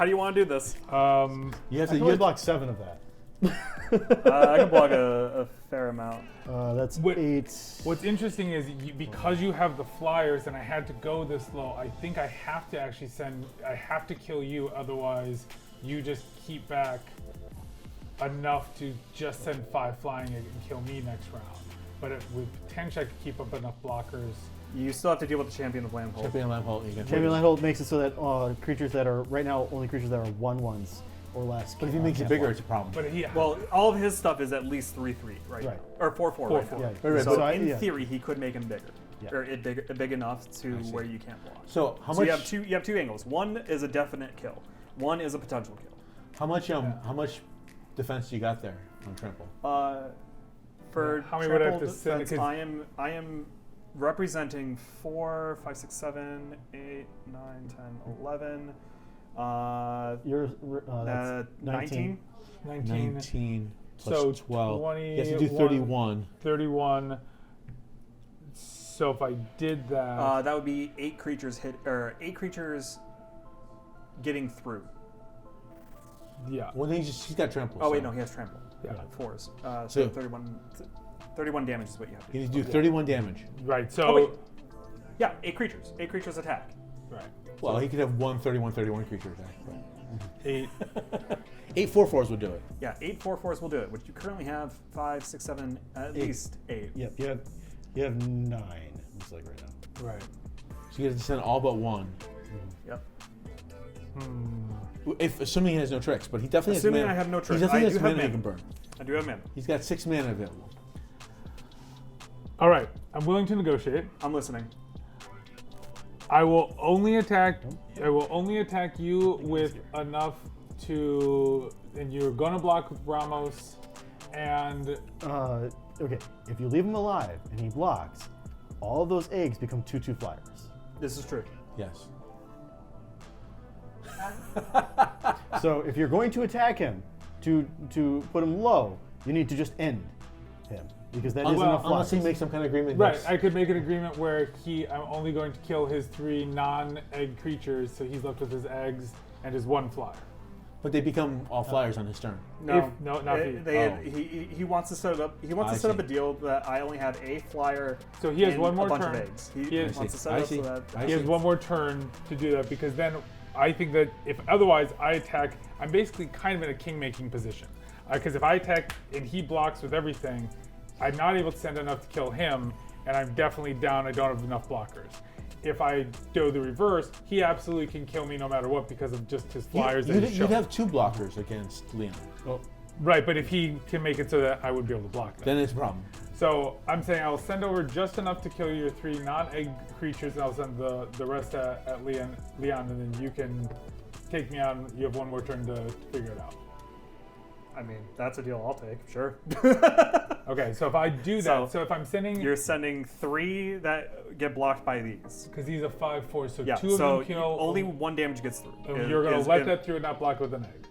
you want to do this? You have I to. can only block 7 of that. I can block a fair amount. That's What- 8. What's interesting is because you have the flyers and I had to go this low, I think I have to actually I have to kill you, otherwise you just keep back enough to just send 5 flying and kill me next round. But with potential I could keep up enough blockers. You still have to deal with the Champion of Landhold. Champion Lamphold, you can. Champion Landhold makes it so that creatures that are right now only creatures that are 1/1s or less. But if he makes it bigger, it's a problem. But he Well, all of his stuff is at least 3/3, right? Right. Or 4/4 right 4/4. now. Yeah. Right, So but- in theory, he could make him bigger, Yeah. or big enough to see. where you can't block. So how So much? you have two angles. One is a definite kill. One is a potential kill. How much defense you got there on trample? For How many would I have trample to send? defense, I am representing 4, 5, 6, 7, 8, 9, 10, 11. You're that's 19. 19 plus So 12. 20. You have to do 31. 31. So if I did that, That would be 8 creatures hit, or 8 creatures getting through. yeah. Well, then he's got trample. Oh wait, so no, he has trample. Yeah. 4s. So So- 31 damage is what you have to do. You need to do 31 damage. Right. So. Oh wait. Yeah, 8 creatures. 8 creatures attack. Right. Well, he could have 31 creature attack. 8. 8 4/4s would do it. Yeah, 8 4/4s will do it, which you currently have 5, 6, 7, at least 8. Yep. You have 9. Looks like right now. Right. So you have to send all but 1. Yep. If assuming he has no tricks, but he definitely Assuming has mana. I have no tricks. He definitely I has do have mana he mana. can burn. I do have mana. He's got 6 mana available. All right. I'm willing to negotiate. I'm listening. I will only attack you with enough to, and you're gonna block with Ramos, and Okay, if you leave him alive and he blocks, all of those eggs become 2/2 flyers. This is true. Yes. So if you're going to attack him, to put him low, you need to just end him because that is enough Unless he flyers. makes some kind of agreement. right, yes. I could make an agreement where I'm only going to kill his 3 non-egg creatures, so he's left with his eggs and his 1 flyer. But they become all flyers on his turn. No, No, not for you. He wants to set it up. He wants to set up a deal that I only have a flyer. So he has and one more a bunch turn. of eggs. He He has- wants to set I it up see. so that I He has see. one more turn to do that because then I think that if otherwise I attack, I'm basically kind of in a king-making position. Because if I attack and he blocks with everything, I'm not able to send enough to kill him, and I'm definitely down. I don't have enough blockers. If I do the reverse, he absolutely can kill me no matter what because of just his flyers. that he's You'd shown. have 2 blockers against Leon. Right, but if he can make it so that I would be able to block them. Then it's a problem. So I'm saying I will send over just enough to kill your 3 non-egg creatures, and I'll send the rest at Leon, and then you can take me on. You have 1 more turn to figure it out. I mean, that's a deal I'll take. Sure. Okay, so if I do that, so if I'm sending, You're sending 3 that get blocked by these. because he's a 5/4, so Yeah. 2 of So them kill. only 1 damage gets through. and you're gonna let that through and not block with an egg.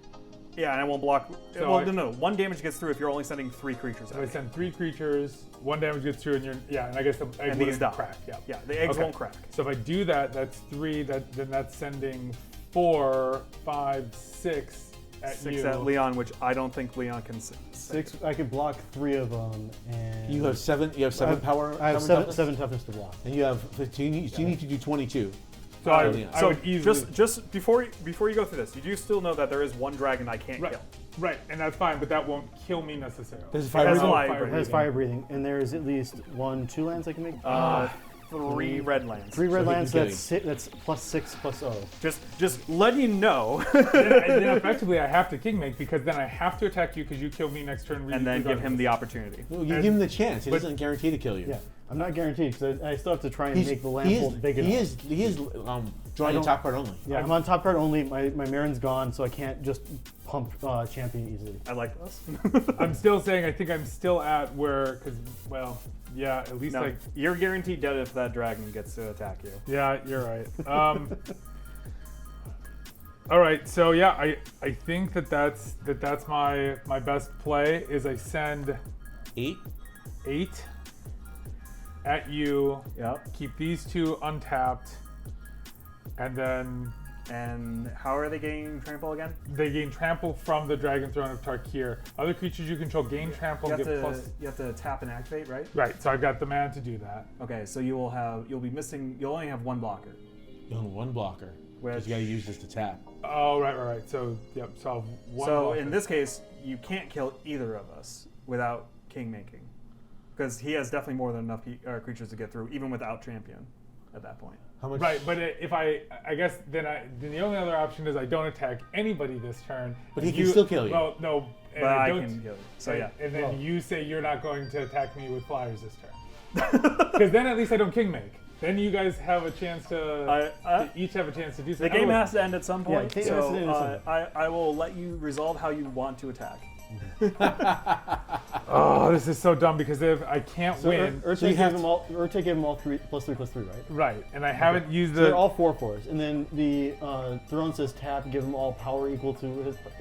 Yeah, and I won't block. So Well, no. 1 damage gets through if you're only sending 3 creatures. So I send 3 creatures, 1 damage gets through, and and I guess the egg And these wouldn't die. crack. Yeah. Yeah, the eggs Okay. won't crack. So if I do that, that's 3. Then that's sending 4, 5, 6 at 6 you. at Leon, which I don't think Leon can send. 6. I could block 3 of them, and You have 7. You have 7 power. I have toughness? 7 toughness to block. And you have 15. So you need to do 22. So I So would easily. just before you go through this, you do still know that there is 1 dragon I can't Right, kill. right, and that's fine, but that won't kill me necessarily. This is fire That's breathing? why- It has fire breathing, and there's at least 1, 2 lands I can make. 3 red lands. 3 red he lands. can kill That's +6/+0. Just letting you know, then effectively I have to king make because then I have to attack you because you killed me next turn. and then give him the opportunity. Well, you give him the chance. He doesn't guarantee to kill you. Yeah, I'm not guaranteed because I still have to try and make the land pool big enough. He is drawing a top card only. Yeah, I'm on top card only. My Marin's gone, so I can't just pump champion easily. I like this. I'm still saying I think I'm still at where yeah, at least No, like you're guaranteed dead if that dragon gets to attack you. yeah, you're right. All right, so yeah, I think that's my best play is I send 8. 8 at you. Yep. Keep these 2 untapped, and then And how are they getting trample again? they gain trample from the Dragon Throne of Tarkir. Other creatures you control gain trample, You get have, plus. you have to tap and activate, right? Right, so I've got the mana to do that. Okay, so you'll only have 1 blocker. You own 1 blocker. Because you got to use this to tap. Oh, right. So, yep, so I'll have 1 So blocker. in this case, you can't kill either of us without king making, because he has definitely more than enough creatures to get through, even without champion at that point. How much? Right, but if I guess then the only other option is I don't attack ananybody this turn. But he can still kill you. Well, no, and But I don't, can kill you. So and, yeah. and then you say you're not going to attack me with flyers this turn. Because then at least I don't king make. Then you guys have a chance to each have a chance to do The something. game has to end at some point, game has to end at some so I will let you resolve how you want to attack. Oh, this is so dumb because if I can't win. Urtet So you gave have them all. Urtet gave them all 3/3/3, right? Right, and I haven't used So they're the. all 4/4s, and then the throne says tap, give them all power equal to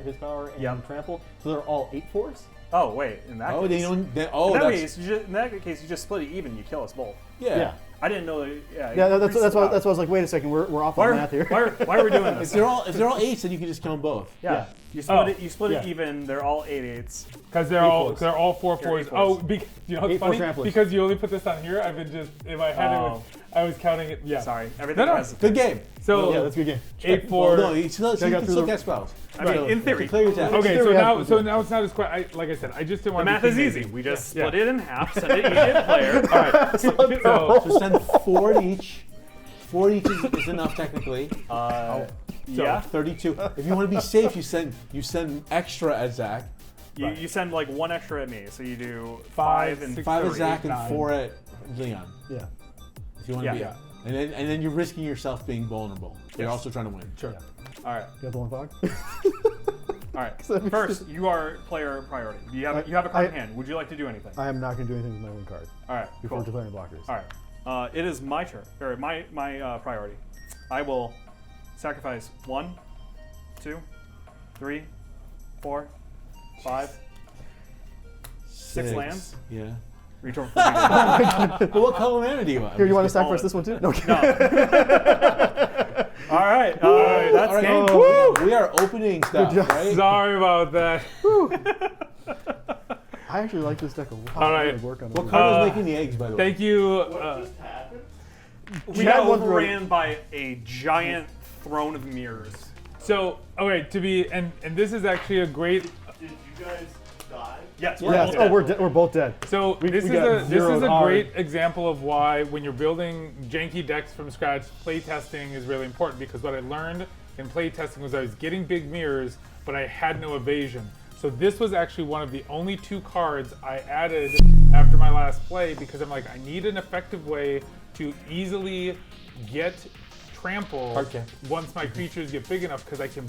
his power and Yep. trample. So they're all 8/4s. Oh wait, in that Oh, case, they don't. in that case, you just split it even. You kill us both. Yeah. I didn't know that. Yeah, that's why I was like, wait a second, we're off Why on are, math here. why are we doing If this? they're all 8s, then you can just kill them both. Yeah. You split it even. They're all 8/8s. Because they're all 4/4s. Oh, you know what's 8/4 funny? tramplers. Because you only put this on here. I've been just if I had it, I was counting it. Yeah. Sorry, everything No, has Good game. So Yeah, that's a good game. 8/4. Well, no, you still, so you got can through still the- get spells. I mean, in theory. Clear your deck. Okay, There so we now have- now it's not as quite. Like I said, I just didn't The want. math to is keep easy. making- We just Yeah. split it in half, send it each to the player. All right. So send 4 to each. 4 each is enough technically. Yeah. 32. If you want to be safe, you send extra at Zach. You send like 1 extra at me, so you do 5, 5 and 6, 5 at 7, Zach 8, and 9. 4 at Leon. Yeah. If you want to be. Yeah. And then you're risking yourself being vulnerable. You're Yes. also trying to win. Sure. All right. You got the one fog? All right. First, you are player priority. You have a card in hand. Would you like to do anything? I am not going to do anything with my one card All right. before Cool. declaring blockers. All right. It is my turn, or my priority. I will sacrifice 1, 2, 3, 4, 5, 6 lands. Yeah. Reach over for the But what color mana do you want? Here, you want to all sacrifice it. this one too? No. All right. That's All right, game. we are opening stuff, job. right? Sorry about that. I actually like this deck a lot. All right. I'm gonna work on it. What color is making the eggs, by the way? Thank you. We Chad got won for- overran by a giant throne of mirrors. So, okay, and this is actually a great. Did you guys die? Yes. Yes. both Oh, dead. we're both dead. So We this got is zeroed a hard. great example of why when you're building janky decks from scratch, playtesting is really important, because what I learned in playtesting was I was getting big mirrors, but I had no evasion. So this was actually one of the only 2 cards I added after my last play, because I'm like, I need an effective way to easily get trample Okay. once my creatures get big enough, because I can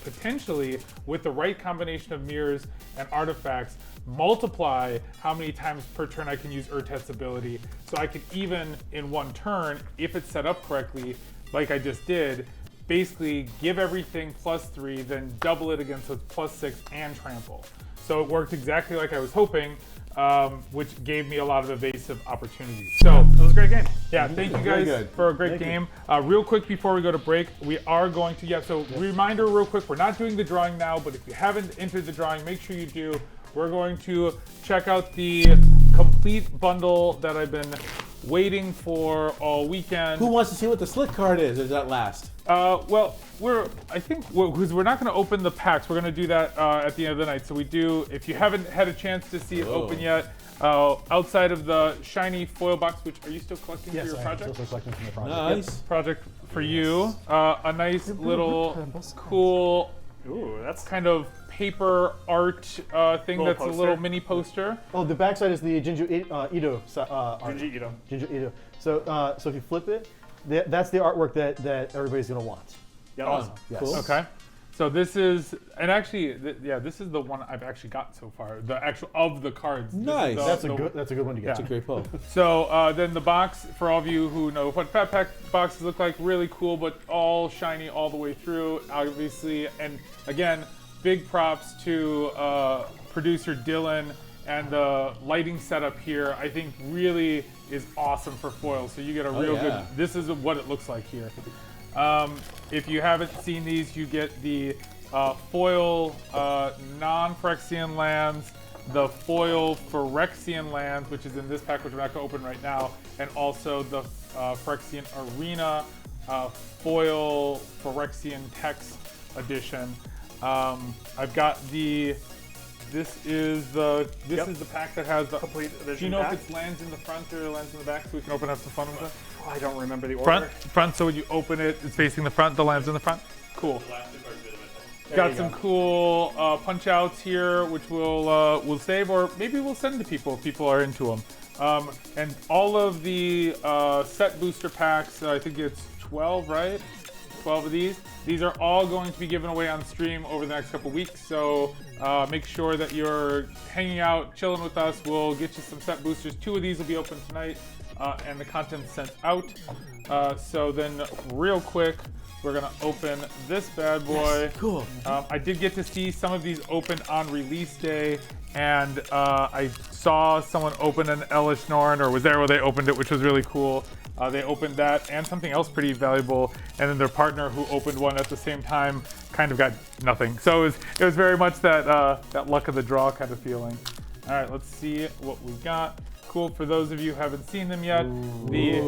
potentially, with the right combination of mirrors and artifacts, multiply how many times per turn I can use Urtet's ability. So I can even, in one turn, if it's set up correctly, like I just did, basically give everything +3, then double it again so it's +6 and trample. So it worked exactly like I was hoping, which gave me a lot of evasive opportunities. So That was a great game. yeah, thank you Very guys good. for a great game. Real quick before we go to break, we are going to, reminder real quick, we're not doing the drawing now, but if you haven't entered the drawing, make sure you do. We're going to check out the complete bundle that I've been waiting for all weekend. Who wants to see what the slick card is? Or does that last? Well, because we're not going to open the packs. We're going to do that at the end of the night. So we do, if you haven't had a chance to see it open yet, outside of the shiny foil box, which are you still collecting for Yes, your I am project? still collecting from the project. Nice. Project for you. A nice little cool Ooh, that's kind of paper art thing Little that's a little poster. mini poster. Oh, the backside is the Jinju Ito art. Junji Ito. Jinju Ito. So if you flip it, that's the artwork that everybody's gonna want. Yeah, Awesome. Yes. Cool. Okay. So this is, and actually, this is the one I've actually got so far. The actual of the cards. This is Nice. the- That's a good one to get. That's a great pull. So then the box, for all of you who know what Fat Pack boxes look like, really cool, but all shiny all the way through, obviously. And again, big props to producer Dylan, and the lighting setup here, I think really is awesome for foil. So you get a real yeah. good, this is what it looks like here. If you haven't seen these, you get the foil non-Phyrexian lands, the foil Phyrexian lands, which is in this pack, which we're not going to open right now, and also the Phyrexian Arena foil Phyrexian text edition. I've got the. This is the pack that has the Complete edition Do you know pack? if it's lands in the front or lands in the back, so we can open up some fun with it? Oh, I don't remember the order. Front. So when you open it, it's facing the front. The lands in the front. Cool. Got some cool punch outs here, which we'll save, or maybe we'll send to people if people are into them. And all of the set booster packs, I think it's 12, right? 12 of these. These are all going to be given away on stream over the next couple weeks. So make sure that you're hanging out, chilling with us. We'll get you some set boosters. 2 of these will be open tonight, and the content's sent out. So then, real quick, we're gonna open this bad boy. Cool. I did get to see some of these open on release day, and I saw someone open an Elish Norn, or was there where they opened it, which was really cool. They opened that and something else pretty valuable, and then their partner who opened one at the same time kind of got nothing. So it was very much that that luck of the draw kind of feeling. All right, let's see what we got. Cool, for those of you who haven't seen them yet, the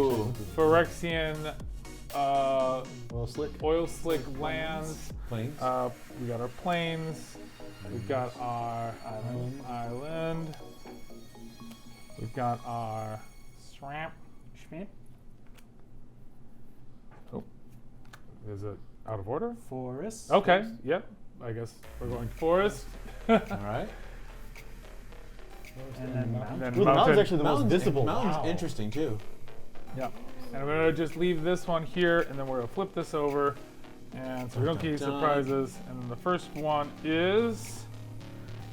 Phyrexian oil slick lands. Planes. We got our plains. We've got our island. We've got our swamp. Oh, is it out of order? Forest. Okay, yep. I guess we're going forest. All right. And then And then Ooh, the mountain's mountain. actually the most visible. Mountain's Wow. interesting too. Yeah. And I'm gonna just leave this one here, and then we're gonna flip this over, and so we don't get any surprises. And then the first one is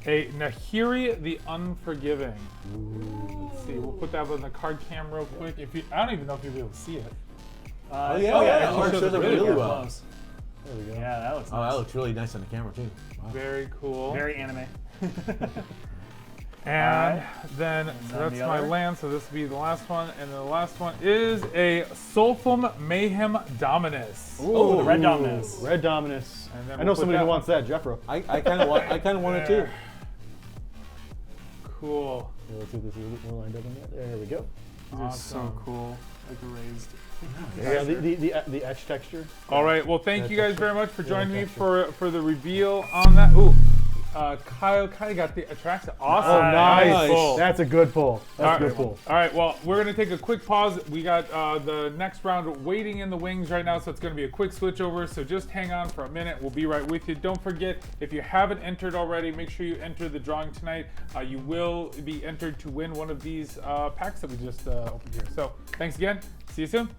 a Nahiri the Unforgiving. Let's see, we'll put that in the card cam real quick. I don't even know if you'll be able to see it. Oh yeah, it Art shows shows up it really well. close. There we go. Yeah, that looks Oh, nice. that looks really nice on the camera too. Wow. Very cool. Very anime. And Alright. then, then so that's the my other? land, so this will be the last one. And the last one is a Sulfum Mayhem Dominus. Ooh, the red Dominus. Red Dominus. And then I we'll know put somebody that who wants that, Jeffro. I kind of want it too. Cool. Yeah, let's see if this is more lined up in there. There we go. These are so Awesome. cool. Like raised. Yeah, the etch texture. All right, well, thank Yeah, you guys texture. very much for Yeah, joining me texture. for the reveal on that. Ooh, Kyle kind of got the attraction. Awesome. Oh, nice. Pull. That's a good pull. That's a All good pull. All right, well, we're going to take a quick pause. We got the next round waiting in the wings right now, so it's going to be a quick switch over. So just hang on for a minute. We'll be right with you. Don't forget, if you haven't entered already, make sure you enter the drawing tonight. You will be entered to win one of these packs that we just opened here. So thanks again. See you soon.